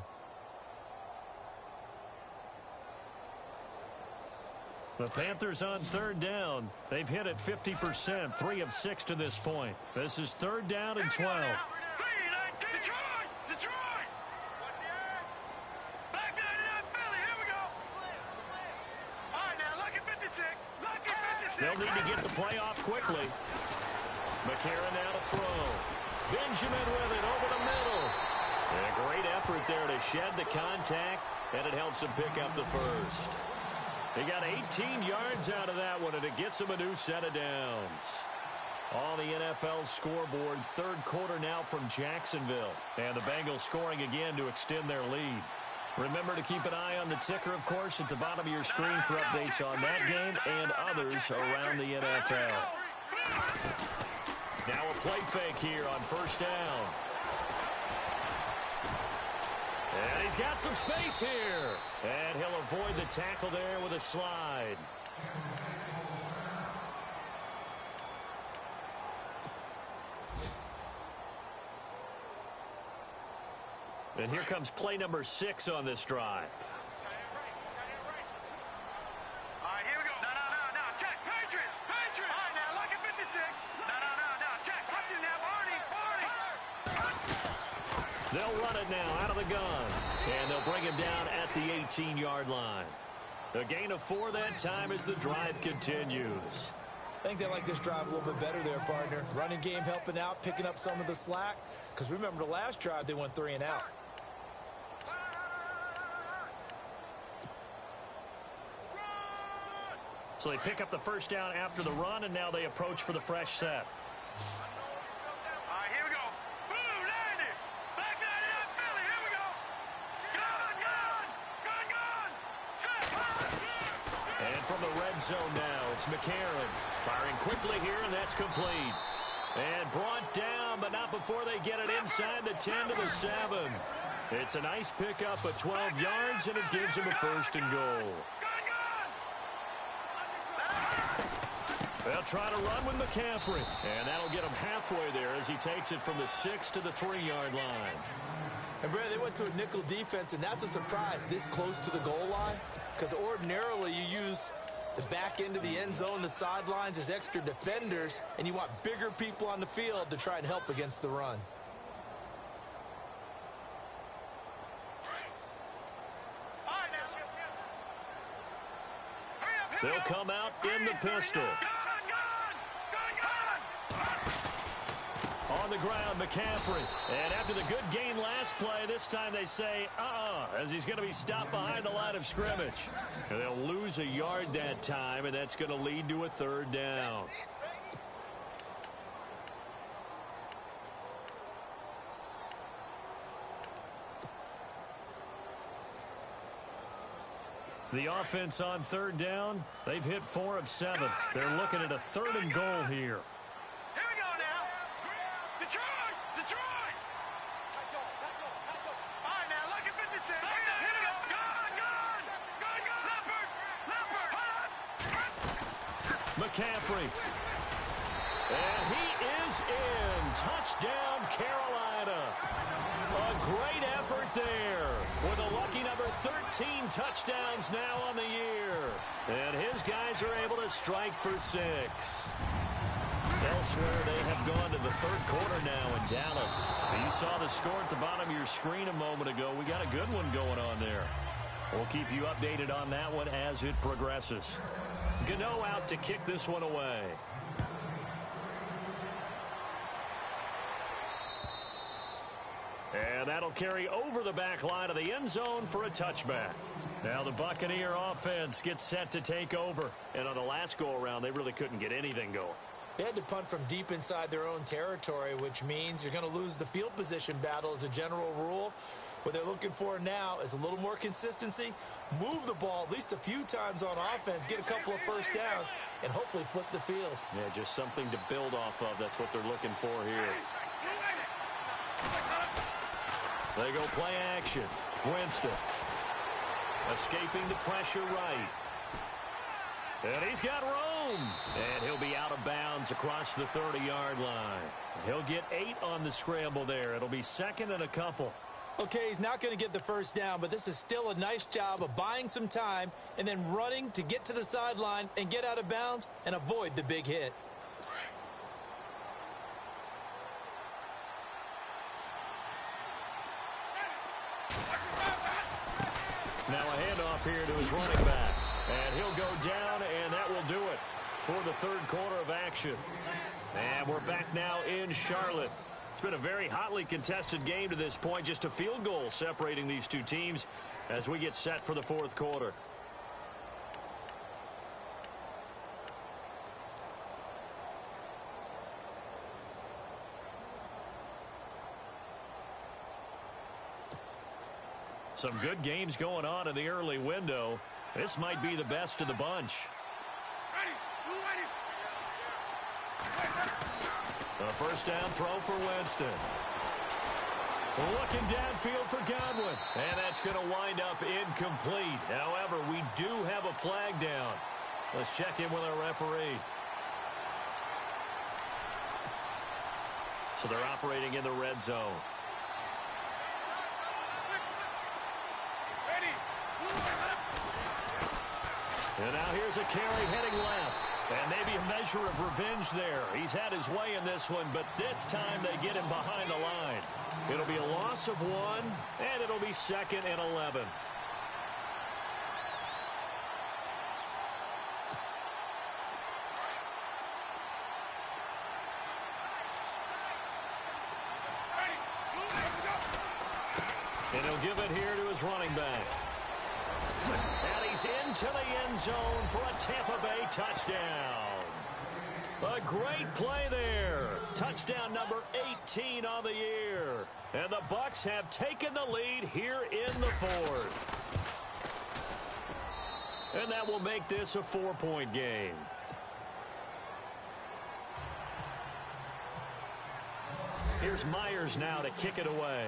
The Panthers on third down. They've hit it 50%, 3 of 6 to this point. This is third down and 12. Detroit! Detroit! Back 99 Philly, here we go. All right, now, lucky 56. Lucky 56. They'll need to get the play off quickly. McCarron now to throw. Benjamin with it over the middle. And a great effort there to shed the contact, and it helps him pick up the first. He got 18 yards out of that one, and it gets him a new set of downs. On the NFL scoreboard, third quarter now from Jacksonville. And the Bengals scoring again to extend their lead. Remember to keep an eye on the ticker, of course, at the bottom of your screen for updates on that game and others around the NFL. Now a play fake here on first down. And he's got some space here. And he'll avoid the tackle there with a slide. And here comes play number 6 on this drive. All right, here we go. No. Check. Patriot. All right, now, lucky 56. No. Check. Watch it now. Barney. They'll run it now out of the gun. And they'll bring him down at the 18-yard line. A gain of 4 that time as the drive continues. I think they like this drive a little bit better there, partner. Running game helping out, picking up some of the slack. Because remember, the last drive, they went 3 and out. So they pick up the first down after the run, and now they approach for the fresh set. All right, here we go. Boom, landed. Back 99 Philly, here we go. Gun. Set. And from the red zone now, it's McCarron. Firing quickly here, and that's complete. And brought down, but not before they get it inside the 10 to the 7. It's a nice pickup of 12 yards, and it gives them a first and goal. They'll try to run with McCaffrey. And that'll get him halfway there as he takes it from the 6 to the 3-yard line. And, Brad, they went to a nickel defense, and that's a surprise this close to the goal line. Because ordinarily you use the back end of the end zone, the sidelines as extra defenders, and you want bigger people on the field to try and help against the run. They'll come out in the pistol. On the ground, McCaffrey. And after the good gain last play, this time they say, as he's going to be stopped behind the line of scrimmage. And they'll lose a yard that time, and that's going to lead to a third down. The offense on third down, they've hit 4 of 7. They're looking at a third and goal here. Here we go now. Detroit. All right, now, lucky 56. Here we go. Leopard. McCaffrey. And he is in. Touchdown, Carolina. A great effort there with a lucky number 13 touchdowns now on the year. And his guys are able to strike for 6. Elsewhere, they have gone to the third quarter now in Dallas. You saw the score at the bottom of your screen a moment ago. We got a good one going on there. We'll keep you updated on that one as it progresses. Gano out to kick this one away. And that'll carry over the back line of the end zone for a touchback. Now the Buccaneer offense gets set to take over. And on the last go-around, they really couldn't get anything going. They had to punt from deep inside their own territory, which means you're going to lose the field position battle as a general rule. What they're looking for now is a little more consistency, move the ball at least a few times on offense, get a couple of first downs, and hopefully flip the field. Yeah, just something to build off of. That's what they're looking for here. They go play action. Winston escaping the pressure right. And he's got room. And he'll be out of bounds across the 30-yard line. He'll get 8 on the scramble there. It'll be second and a couple. Okay, he's not going to get the first down, but this is still a nice job of buying some time and then running to get to the sideline and get out of bounds and avoid the big hit. Now a handoff here to his running back. And he'll go down, and that will do it for the third quarter of action. And we're back now in Charlotte. It's been a very hotly contested game to this point. Just a field goal separating these two teams as we get set for the fourth quarter. Some good games going on in the early window. This might be the best of the bunch. A first down throw for Winston. Looking downfield for Godwin. And that's going to wind up incomplete. However, we do have a flag down. Let's check in with our referee. So they're operating in the red zone. And now here's a carry heading left. And maybe a measure of revenge there. He's had his way in this one, but this time they get him behind the line. It'll be a loss of 1, and it'll be second and 11. And he'll give it here to his running back. And he's into the end zone for a Tampa Bay touchdown. A great play there. Touchdown number 18 on the year. And the Bucs have taken the lead here in the fourth. And that will make this a 4-point game. Here's Myers now to kick it away.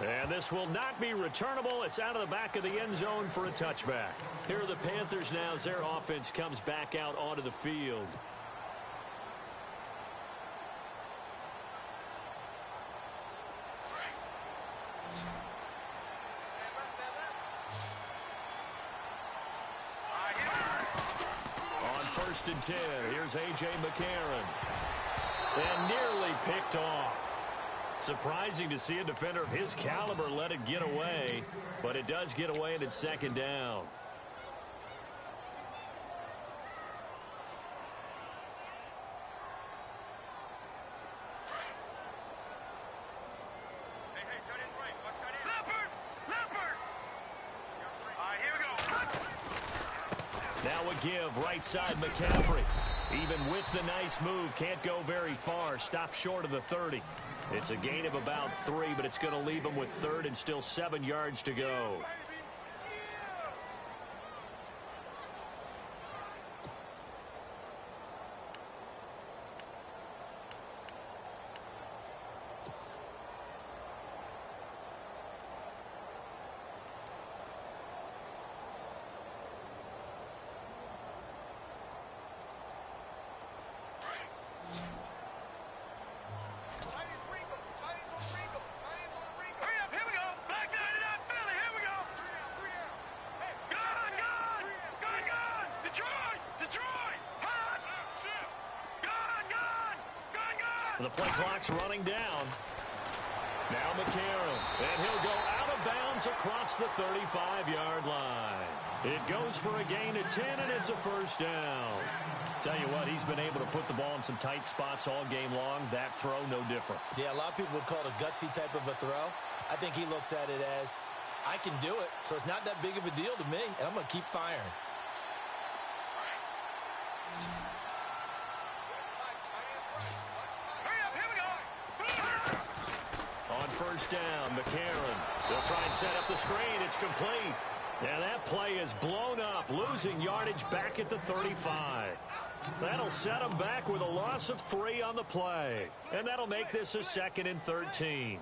And this will not be returnable. It's out of the back of the end zone for a touchback. Here are the Panthers now as their offense comes back out onto the field. On 1st and 10, here's A.J. McCarron. And nearly picked off. Surprising to see a defender of his caliber let it get away, but it does get away and it's second down. Now a give right side McCaffrey. Even with the nice move, can't go very far. Stop short of the 30. It's a gain of about 3, but it's going to leave him with 3rd and still 7 yards to go. The play clock's running down. Now McCarron, and he'll go out of bounds across the 35-yard line. It goes for a gain of 10, and it's a first down. Tell you what, he's been able to put the ball in some tight spots all game long. That throw, no different. Yeah, a lot of people would call it a gutsy type of a throw. I think he looks at it as, I can do it, so it's not that big of a deal to me, and I'm going to keep firing. On first down, McCarron. They'll try and set up the screen. It's complete. And that play is blown up, losing yardage back at the 35. That'll set them back with a loss of 3 on the play. And that'll make this a 2nd and 13.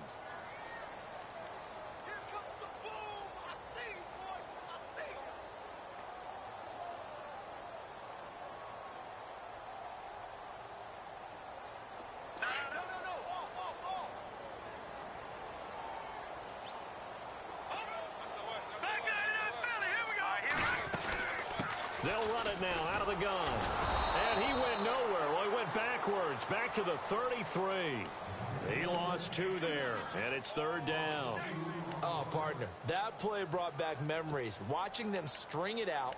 They'll run it now out of the gun. And he went nowhere. Well, he went backwards, back to the 33. He lost 2 there, and it's 3rd down. Oh, partner, that play brought back memories. Watching them string it out,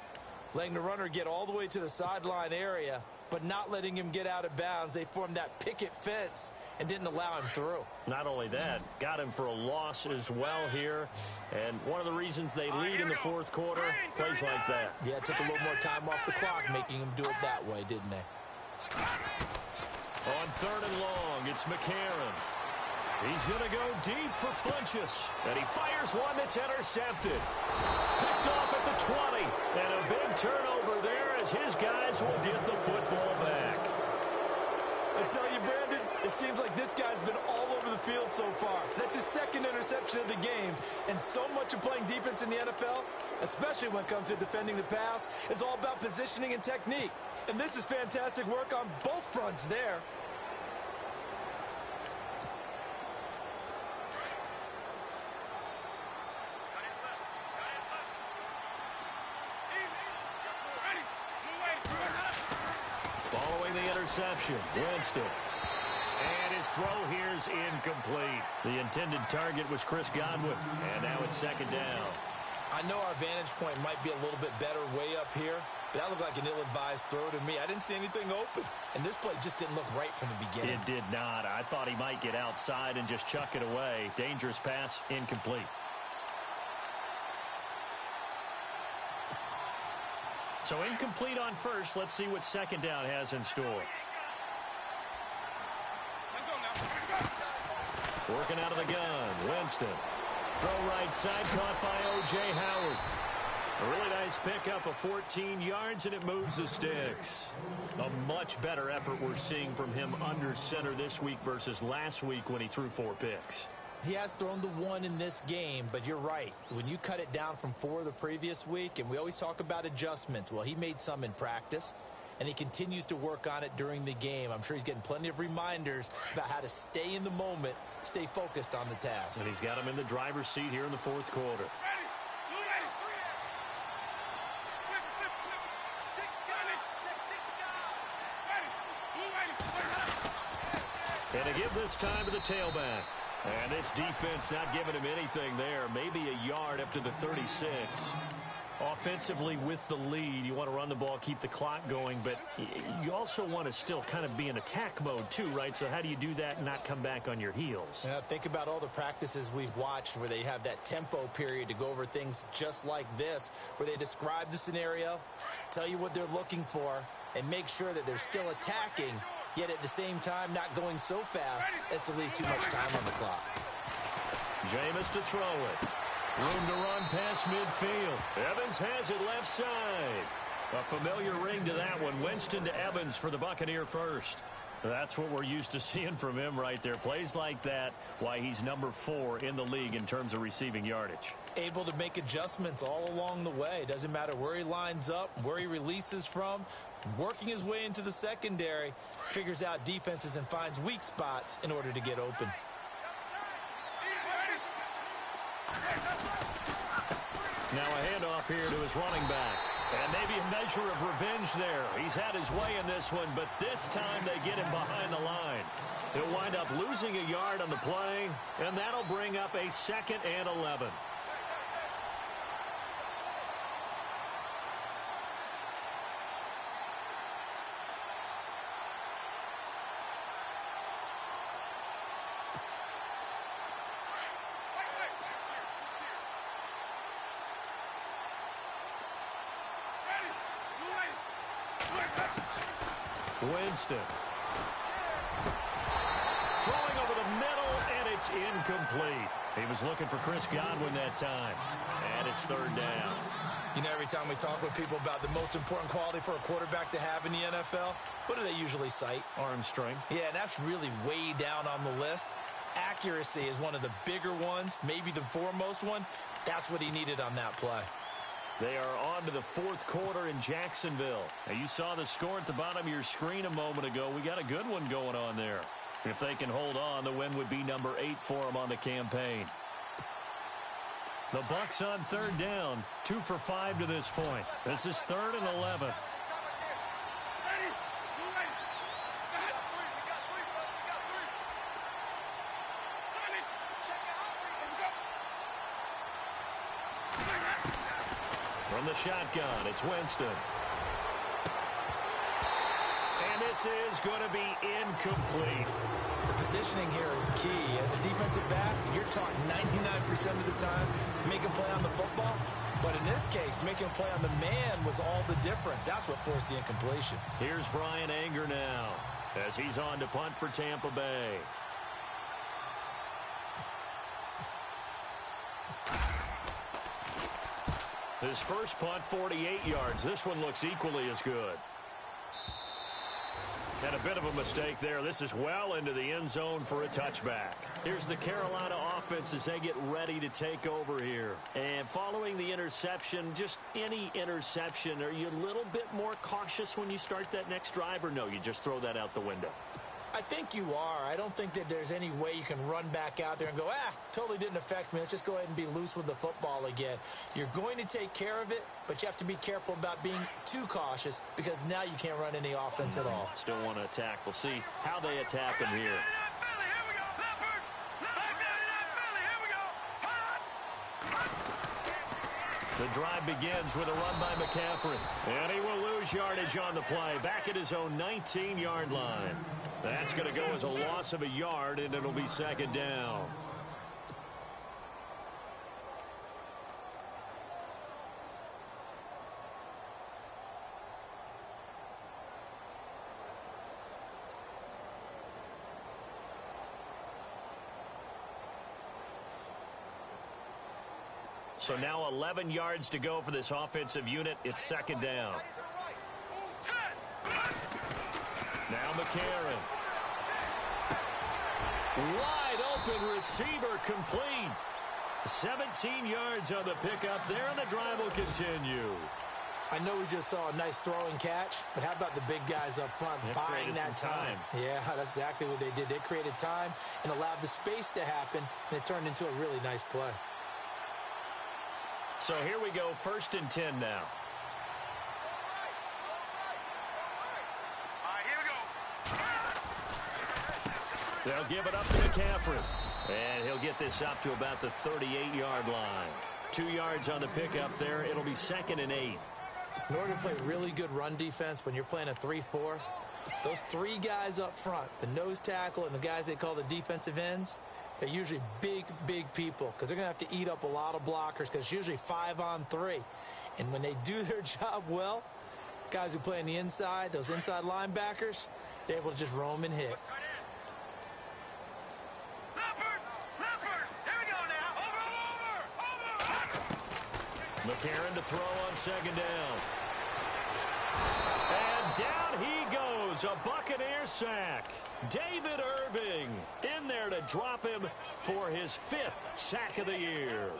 letting the runner get all the way to the sideline area, but not letting him get out of bounds. They formed that picket fence and didn't allow him through. Not only that, got him for a loss as well here. And one of the reasons they lead in the 4th quarter, plays like that. Yeah, it took a little more time off the clock, making him do it that way, didn't they? On 3rd and long, it's McCarron. He's going to go deep for Funchess. And he fires one that's intercepted. Picked off at the 20. And a big turnover there as his guys will get the football back. I tell you, Brandon, it seems like this guy's been all over the field so far. That's his 2nd interception of the game. And so much of playing defense in the NFL, especially when it comes to defending the pass, is all about positioning and technique. And this is fantastic work on both fronts there. Following the interception, Winston. And his throw here's incomplete. The intended target was Chris Godwin. And now it's 2nd down. I know our vantage point might be a little bit better way up here, but that looked like an ill-advised throw to me. I didn't see anything open. And this play just didn't look right from the beginning. It did not. I thought he might get outside and just chuck it away. Dangerous pass, incomplete. So incomplete on first. Let's see what 2nd down has in store. Working out of the gun, Winston. Throw right side, caught by O.J. Howard. A really nice pickup of 14 yards, and it moves the sticks. A much better effort we're seeing from him under center this week versus last week when he threw 4 picks. He has thrown the 1 in this game, but you're right. When you cut it down from 4 the previous week, and we always talk about adjustments, well, he made some in practice, and he continues to work on it during the game. I'm sure he's getting plenty of reminders about how to stay in the moment, stay focused on the task. And he's got him in the driver's seat here in the 4th quarter. And to give this time to the tailback. And this defense not giving him anything there. Maybe a yard up to the 36. Offensively with the lead, you want to run the ball, keep the clock going, but you also want to still kind of be in attack mode too, right? So how do you do that and not come back on your heels? Think about all the practices we've watched where they have that tempo period to go over things just like this, where they describe the scenario, tell you what they're looking for, and make sure that they're still attacking, yet at the same time not going so fast as to leave too much time on the clock. Jameis to throw it. Room to run past midfield. Evans has it left side. A familiar ring to that one. Winston to Evans for the Buccaneer first. That's what we're used to seeing from him right there. Plays like that, why he's number 4 in the league in terms of receiving yardage. Able to make adjustments all along the way. Doesn't matter where he lines up, where he releases from. Working his way into the secondary. Figures out defenses and finds weak spots in order to get open. Now a handoff here to his running back. And maybe a measure of revenge there. He's had his way in this one, but this time they get him behind the line. He'll wind up losing a yard on the play, and that'll bring up a 2nd and 11. Winston. Throwing over the middle, and it's incomplete. He was looking for Chris Godwin that time. And it's 3rd down. You know, every time we talk with people about the most important quality for a quarterback to have in the NFL, what do they usually cite? Arm strength. Yeah, and that's really way down on the list. Accuracy is one of the bigger ones, maybe the foremost one. That's what he needed on that play. They are on to the 4th quarter in Jacksonville. Now, you saw the score at the bottom of your screen a moment ago. We got a good one going on there. If they can hold on, the win would be number 8 for them on the campaign. The Bucs on 3rd down, 2 for 5 to this point. This is 3rd and 11. From the shotgun, it's Winston. And this is going to be incomplete. The positioning here is key. As a defensive back, you're taught 99% of the time, make a play on the football. But in this case, making a play on the man was all the difference. That's what forced the incompletion. Here's Brian Anger now as he's on to punt for Tampa Bay. His first punt, 48 yards. This one looks equally as good. And a bit of a mistake there. This is well into the end zone for a touchback. Here's the Carolina offense as they get ready to take over here. And following the interception, just any interception, are you a little bit more cautious when you start that next drive, or no, you just throw that out the window? I think you are. I don't think that there's any way you can run back out there and go, totally didn't affect me. Let's just go ahead and be loose with the football again. You're going to take care of it, but you have to be careful about being too cautious because now you can't run any offense at all. Still want to attack. We'll see how they attack him here. The drive begins with a run by McCaffrey. And he will lose yardage on the play. Back at his own 19-yard line. That's going to go as a loss of a yard, and it'll be 2nd down. So now 11 yards to go for this offensive unit. It's 2nd down. Now McCarron. Wide open receiver complete. 17 yards on the pickup there, and the drive will continue. I know we just saw a nice throwing catch, but how about the big guys up front buying that time? Yeah, that's exactly what they did. They created time and allowed the space to happen, and it turned into a really nice play. So here we go, 1st and 10 now. They'll give it up to McCaffrey. And he'll get this up to about the 38-yard line. 2 yards on the pickup there. It'll be 2nd and 8. In order to play really good run defense when you're playing a 3-4, those 3 guys up front, the nose tackle and the guys they call the defensive ends, they're usually big, big people because they're going to have to eat up a lot of blockers because it's usually 5-on-3. And when they do their job well, guys who play on the inside, those inside linebackers, they're able to just roam and hit. McCarron to throw on 2nd down. And down he goes. A Buccaneer sack. David Irving in there to drop him for his 5th sack of the year.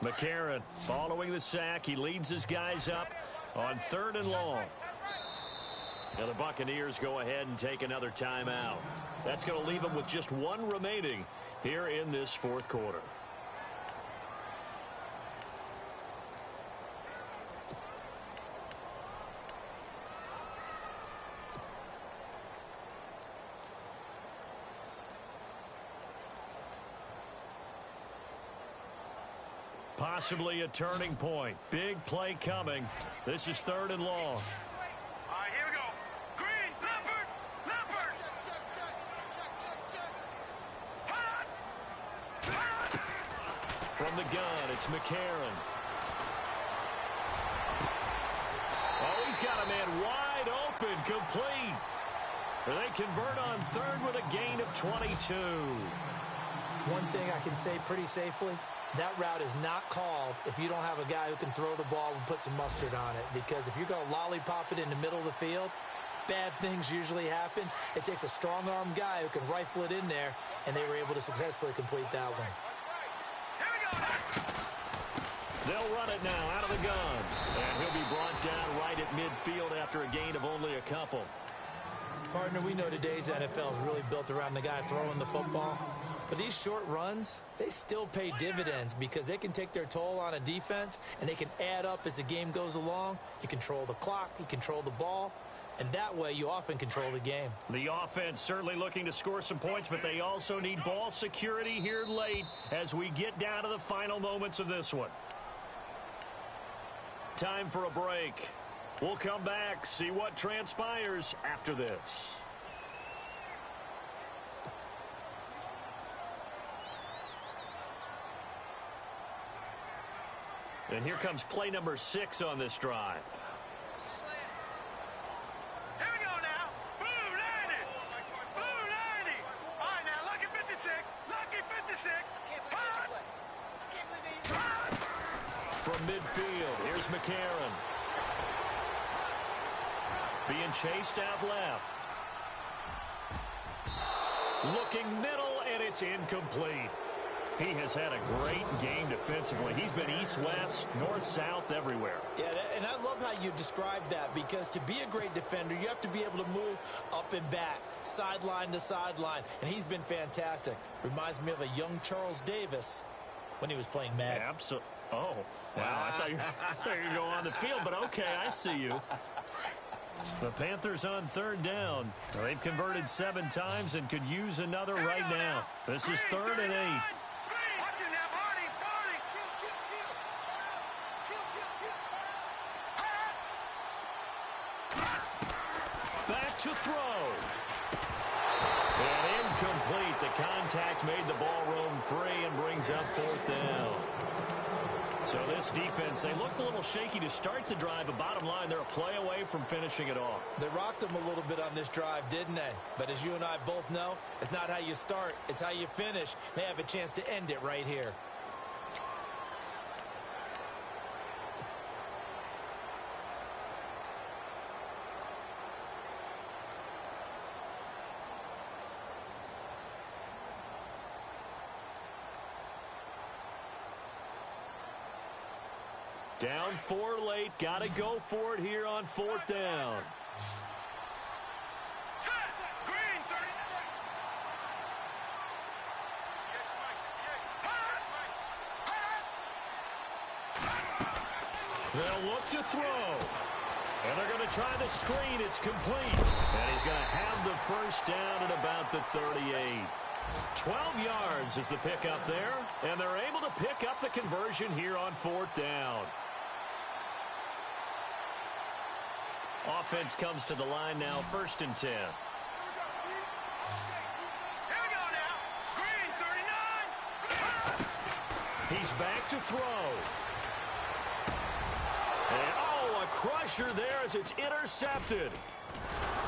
McCarron following the sack. He leads his guys up on 3rd and long. Now the Buccaneers go ahead and take another timeout. That's going to leave them with just one remaining here in this 4th quarter. Possibly a turning point. Big play coming. This is 3rd and long. All right, here we go. Green, Leopard, Leopard. Hot, hot. From the gun, it's McCarron. Oh, he's got a man wide open, complete. They convert on 3rd with a gain of 22. One thing I can say pretty safely, that route is not called if you don't have a guy who can throw the ball and put some mustard on it. Because if you're going to lollipop it in the middle of the field, bad things usually happen. It takes a strong-arm guy who can rifle it in there, and they were able to successfully complete that one. Here we go. They'll run it now out of the gun. And he'll be brought down right at midfield after a gain of only a couple. Partner, we know today's NFL is really built around the guy throwing the football. But these short runs, they still pay dividends because they can take their toll on a defense and they can add up as the game goes along. You control the clock, you control the ball, and that way you often control the game. The offense certainly looking to score some points, but they also need ball security here late as we get down to the final moments of this one. Time for a break. We'll come back, see what transpires after this. And here comes play number 6 on this drive. Here we go now. Blue 90. Blue 90. All right, now, lucky 56. Lucky 56. Hot. Hot. From midfield, here's McCarron. Being chased out left. Looking middle, and it's incomplete. He has had a great game defensively. He's been east-west, north-south, everywhere. Yeah, and I love how you described that because to be a great defender, you have to be able to move up and back, sideline to sideline, and he's been fantastic. Reminds me of a young Charles Davis when he was playing Madden. Absolutely. Oh, wow. I thought you were going to go on the field, but okay, I see you. The Panthers on 3rd down. They've converted 7 times and could use another right now. This is 3rd and 8. Back to throw. And incomplete. The contact made the ball roam free and brings up 4th down. So this defense, they looked a little shaky to start the drive, but bottom line, they're a play away from finishing it off. They rocked them a little bit on this drive, didn't they? But as you and I both know, it's not how you start, it's how you finish. They have a chance to end it right here. Down 4 late. Got to go for it here on 4th down. Green, 30. They'll look to throw. And they're going to try the screen. It's complete. And he's going to have the first down at about the 38. 12 yards is the pickup there. And they're able to pick up the conversion here on 4th down. Offense comes to the line now, 1st and 10. Here we go now. Green, 39. He's back to throw. And, oh, a crusher there as it's intercepted.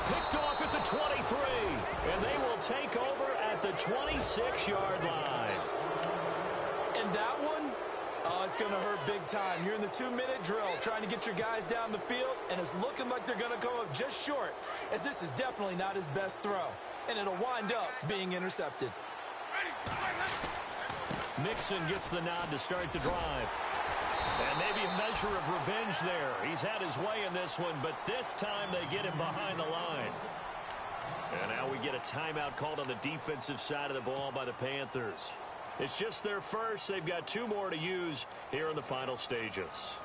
Picked off at the 23. And they will take over at the 26-yard line. And that one, oh, it's going to hurt big time. You're in the 2-minute drill trying to get your guys down the field, and it's looking like they're going to come up just short, as this is definitely not his best throw. And it'll wind up being intercepted. Mixon gets the nod to start the drive. And maybe a measure of revenge there. He's had his way in this one, but this time they get him behind the line. And now we get a timeout called on the defensive side of the ball by the Panthers. It's just their first. They've got 2 more to use here in the final stages.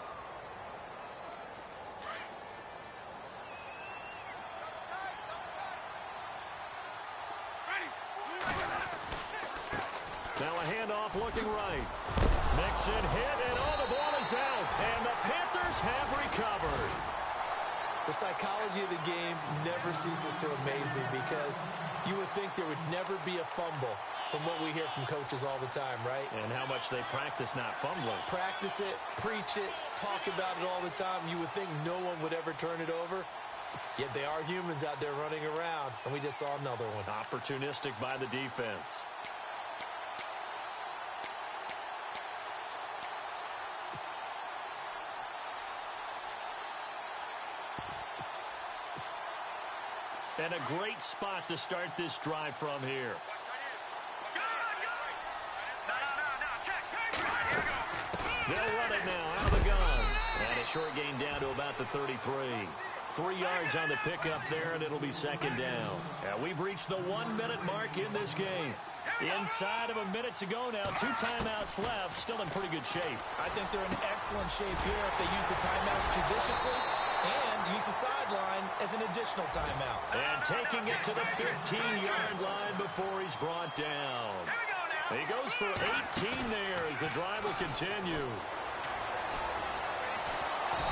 Now a handoff looking right. Mixon hit, and the ball is out. And the Panthers have recovered. The psychology of the game never ceases to amaze me because you would think there would never be a fumble from what we hear from coaches all the time, right? And how much they practice not fumbling. Practice it, preach it, talk about it all the time. You would think no one would ever turn it over. Yet they are humans out there running around, and we just saw another one. Opportunistic by the defense. And a great spot to start this drive from here. They'll run it now out of the gun. And a short gain down to about the 33. 3 yards on the pickup there, and it'll be second down. And we've reached the 1-minute mark in this game. Inside of a minute to go now. 2 timeouts left. Still in pretty good shape. I think they're in excellent shape here if they use the timeouts judiciously and use the sideline as an additional timeout. And taking it to the 15-yard line before he's brought down. He goes for 18 there as the drive will continue.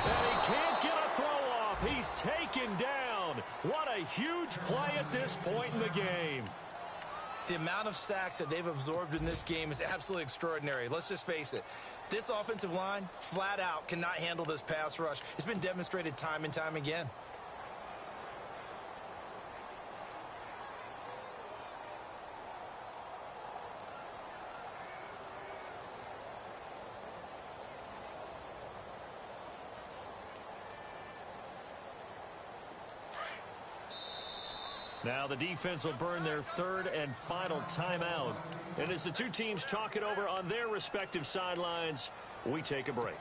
And he can't get a throw off. He's taken down. What a huge play at this point in the game. The amount of sacks that they've absorbed in this game is absolutely extraordinary. Let's just face it. This offensive line, flat out, cannot handle this pass rush. It's been demonstrated time and time again. Now the defense will burn their 3rd and final timeout. And as the 2 teams talk it over on their respective sidelines, we take a break.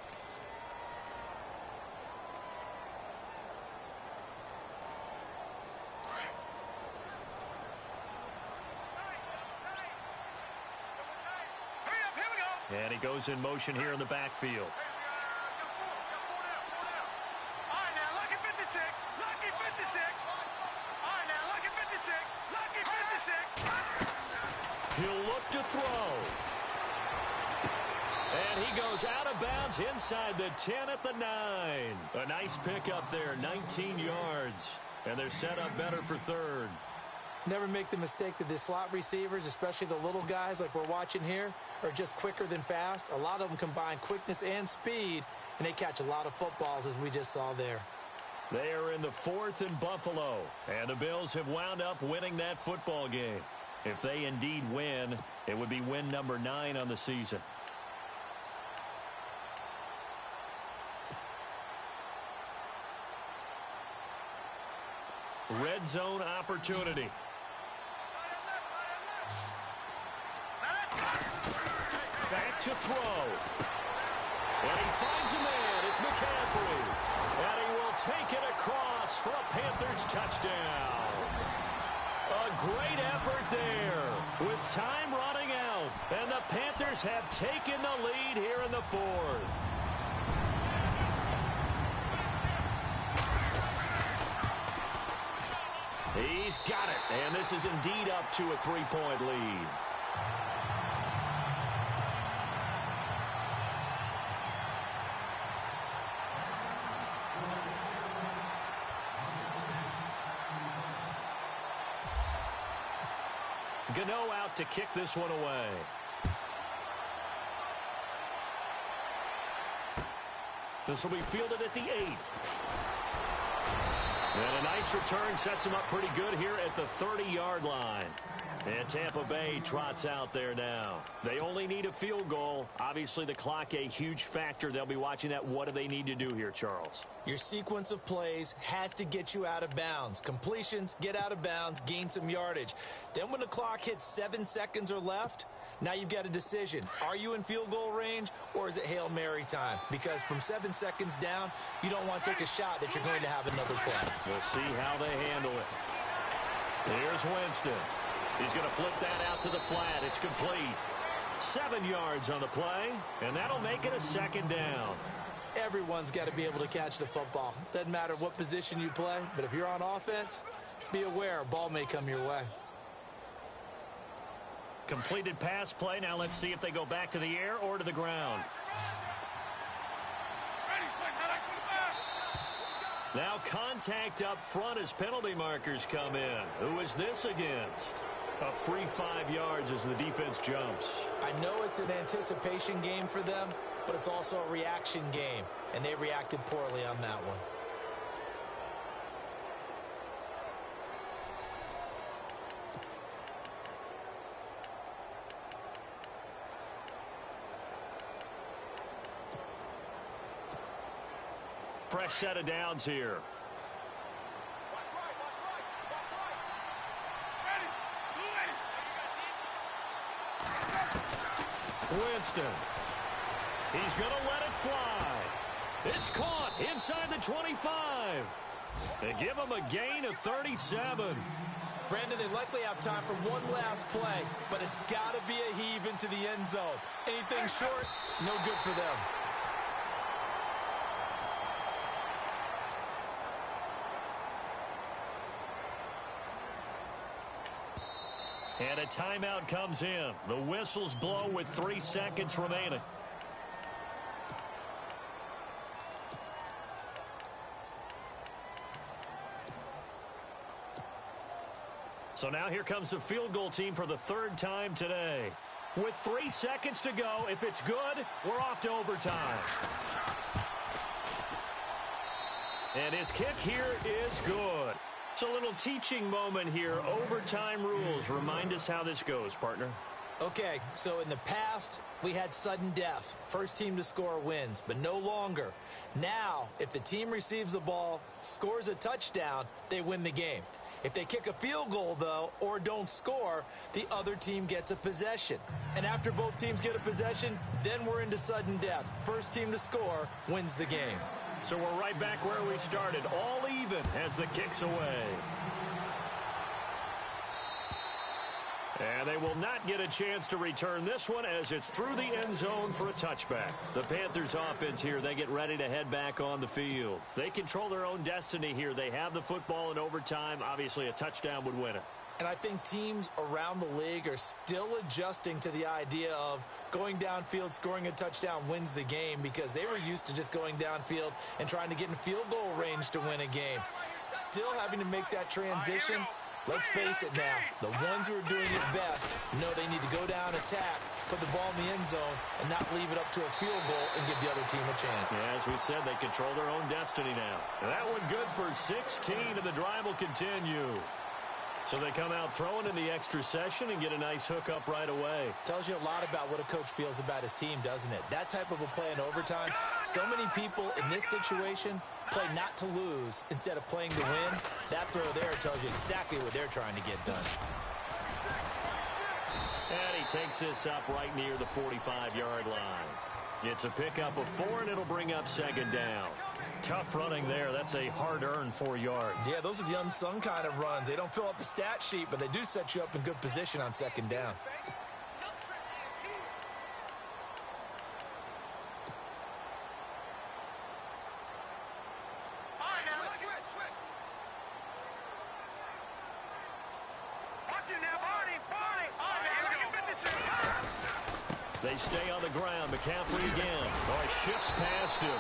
And he goes in motion here in the backfield. He'll look to throw. And he goes out of bounds inside the 10 at the 9. A nice pickup there, 19 yards. And they're set up better for 3rd. Never make the mistake that the slot receivers, especially the little guys like we're watching here, are just quicker than fast. A lot of them combine quickness and speed, and they catch a lot of footballs as we just saw there. They are in the 4th and Buffalo. And the Bills have wound up winning that football game. If they indeed win, it would be win number 9 on the season. Red zone opportunity. Back to throw. And he finds a man. It's McCaffrey. And he will take it across for a Panthers touchdown. A great effort there with time running out. And the Panthers have taken the lead here in the 4th. He's got it. And this is indeed up to a 3-point lead. Gano out to kick this one away. This will be fielded at the 8. And a nice return sets him up pretty good here at the 30-yard line. And Tampa Bay trots out there now. They only need a field goal. Obviously, the clock a huge factor. They'll be watching that. What do they need to do here, Charles? Your sequence of plays has to get you out of bounds. Completions, get out of bounds, gain some yardage. Then when the clock hits 7 seconds or left, Now you've got a decision. Are you in field goal range, or is it Hail Mary time? Because from 7 seconds down, you don't want to take a shot that you're going to have another play. We'll see how they handle it. Here's Winston. He's going to flip that out to the flat. It's complete. 7 yards on the play, and that'll make it a second down. Everyone's got to be able to catch the football. Doesn't matter what position you play, but if you're on offense, be aware a ball may come your way. Completed pass play. Now let's see if they go back to the air or to the ground. Now contact up front as penalty markers come in. Who is this against? A free 5 yards as the defense jumps. I know it's an anticipation game for them, but it's also a reaction game, and they reacted poorly on that one. Fresh set of downs here. Winston. He's going to let it fly. It's caught inside the 25. They give him a gain of 37. Brandon, they likely have time for one last play, but it's got to be a heave into the end zone. Anything short, no good for them. And a timeout comes in. The whistles blow with 3 seconds remaining. So now here comes the field goal team for the 3rd time today. With 3 seconds to go, if it's good, we're off to overtime. And his kick here is good. It's a little teaching moment here. Overtime rules. Remind us how this goes, partner. Okay, so in the past, we had sudden death. First team to score wins, but no longer. Now, if the team receives the ball, scores a touchdown, they win the game. If they kick a field goal, though, or don't score, the other team gets a possession. And after both teams get a possession, then we're into sudden death. First team to score wins the game. So we're right back where we started, all even as the kick's away. And they will not get a chance to return this one as it's through the end zone for a touchback. The Panthers offense here, they get ready to head back on the field. They control their own destiny here. They have the football in overtime. Obviously, a touchdown would win it. And I think teams around the league are still adjusting to the idea of going downfield, scoring a touchdown wins the game, because they were used to just going downfield and trying to get in field goal range to win a game. Still having to make that transition. Let's face it now, the ones who are doing it best know they need to go down, attack, put the ball in the end zone, and not leave it up to a field goal and give the other team a chance. Yeah, as we said, they control their own destiny now. And that one good for 16, and the drive will continue. So they come out throwing in the extra session and get a nice hook up right away. Tells you a lot about what a coach feels about his team, doesn't it? That type of a play in overtime, so many people in this situation play not to lose instead of playing to win. That throw there tells you exactly what they're trying to get done. And he takes this up right near the 45-yard line. It's a pickup of 4, and it'll bring up second down. Tough running there. That's a hard-earned 4 yards. Yeah, those are the unsung kind of runs. They don't fill up the stat sheet, but they do set you up in good position on second down. They stay on the ground. McCaffrey again. Oh, he shifts past him.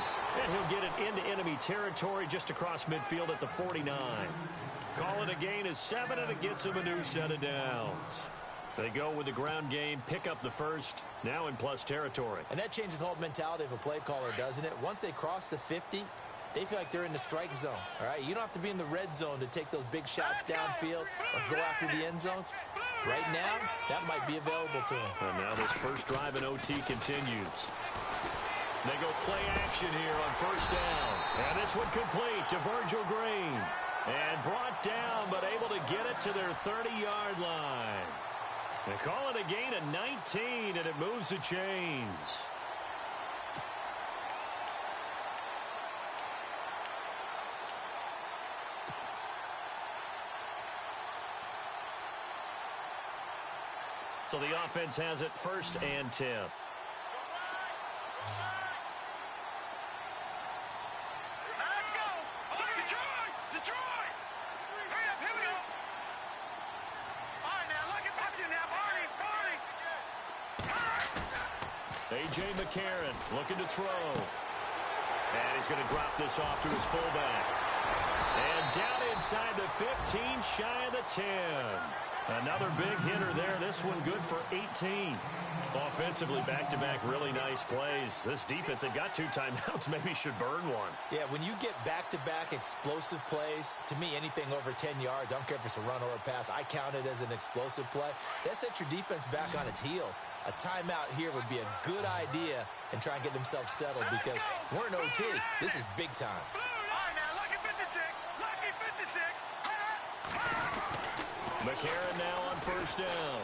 And he'll get it into enemy territory just across midfield at the 49. Call it a gain of 7, and it gets him a new set of downs. They go with the ground game, pick up the first, now in plus territory. And that changes the whole mentality of a play caller, doesn't it? Once they cross the 50, they feel like they're in the strike zone, all right? You don't have to be in the red zone to take those big shots downfield or go after the end zone. Right now, that might be available to him. And now this first drive in OT continues. They go play action here on first down. And this one complete to Virgil Green. And brought down, but able to get it to their 30-yard line. They call it a gain of 19, and it moves the chains. So the offense has it 1st and 10. Let's go. Detroit. Detroit. Hurry up. Here we go. All right, now, look at watching now. Barney. A.J. McCarron looking to throw. And he's going to drop this off to his fullback. And down inside the 15, shy of the 10. Another big hitter there. This one good for 18. Offensively, back-to-back really nice plays. This defense, they've got 2 timeouts, maybe should burn one. Yeah, when you get back-to-back explosive plays, to me, anything over 10 yards, I don't care if it's a run or a pass, I count it as an explosive play. That sets your defense back on its heels. A timeout here would be a good idea and try and get themselves settled because we're in OT. This is big time. All right, now, lucky 56. Lucky 56. McCarron now on 1st down.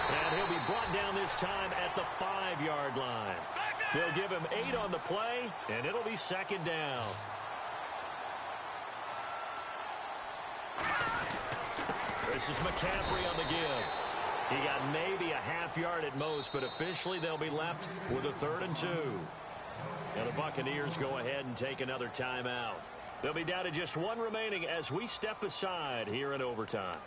And he'll be brought down this time at the 5-yard line. They'll give him 8 on the play, and it'll be 2nd down. This is McCaffrey on the give. He got maybe a half yard at most, but officially they'll be left with a 3rd and 2. And the Buccaneers go ahead and take another timeout. They'll be down to just 1 remaining as we step aside here in overtime.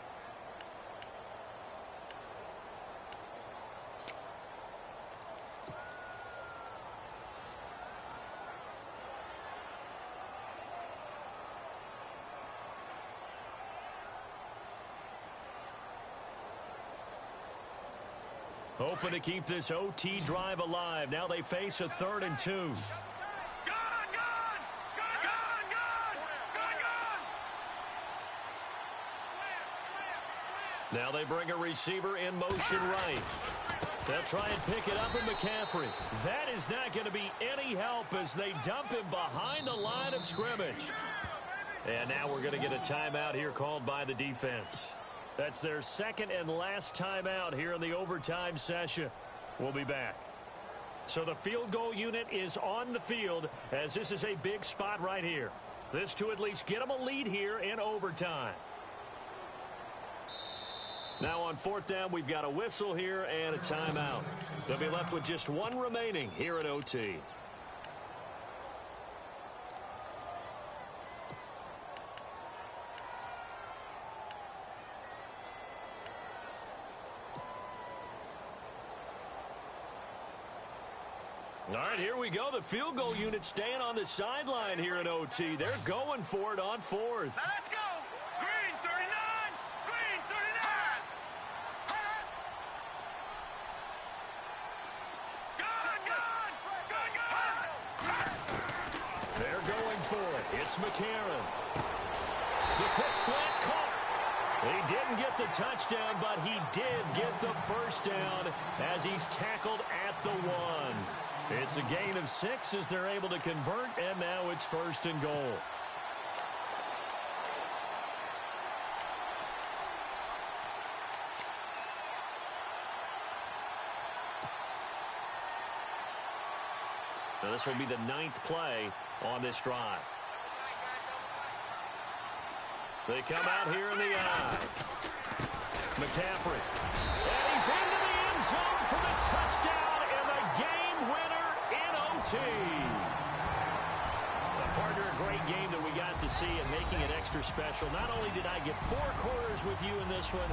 Hoping to keep this OT drive alive. Now they face a 3rd and 2. Now they bring a receiver in motion right. They'll try and pick it up in McCaffrey. That is not going to be any help as they dump him behind the line of scrimmage. And now we're going to get a timeout here called by the defense. That's their 2nd and last timeout here in the overtime session. We'll be back. So the field goal unit is on the field as this is a big spot right here. This to at least get them a lead here in overtime. Now on 4th down, we've got a whistle here and a timeout. They'll be left with just 1 remaining here at OT. All right, here we go. The field goal unit staying on the sideline here in OT. They're going for it on 4th. Let's go. Green 39. Green 39. Gun. They're going for it. It's McCarron. The quick slant caught. He didn't get the touchdown, but he did get the 1st down as he's tackled at the 1. It's a gain of 6 as they're able to convert, and now it's 1st and goal. Now this will be the 9th play on this drive. They come out here in the eye. McCaffrey. And he's into the end zone for the touchdown and the game winner in OT. Partner, a great game that we got to see and making it extra special. Not only did I get 4 quarters with you in this one,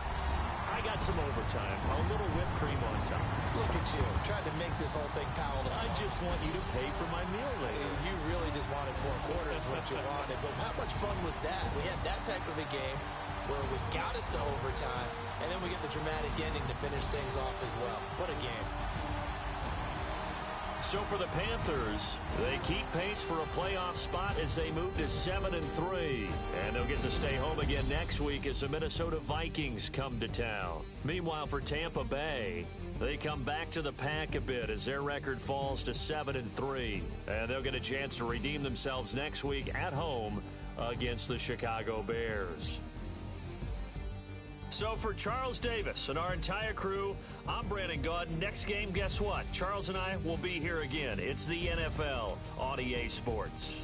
I got some overtime. A little whipped cream on top. Look at you, trying to make this whole thing palatable. I just want you to pay for my meal later. You really just wanted 4 quarters, what you wanted. But how much fun was that? We had that type of a game where we got us to overtime, and then we get the dramatic ending to finish things off as well. What a game. So for the Panthers, they keep pace for a playoff spot as they move to 7-3. And they'll get to stay home again next week as the Minnesota Vikings come to town. Meanwhile, for Tampa Bay, they come back to the pack a bit as their record falls to 7-3. And they'll get a chance to redeem themselves next week at home against the Chicago Bears. So for Charles Davis and our entire crew, I'm Brandon Gaud. Next game, guess what? Charles and I will be here again. It's the NFL on EA Sports.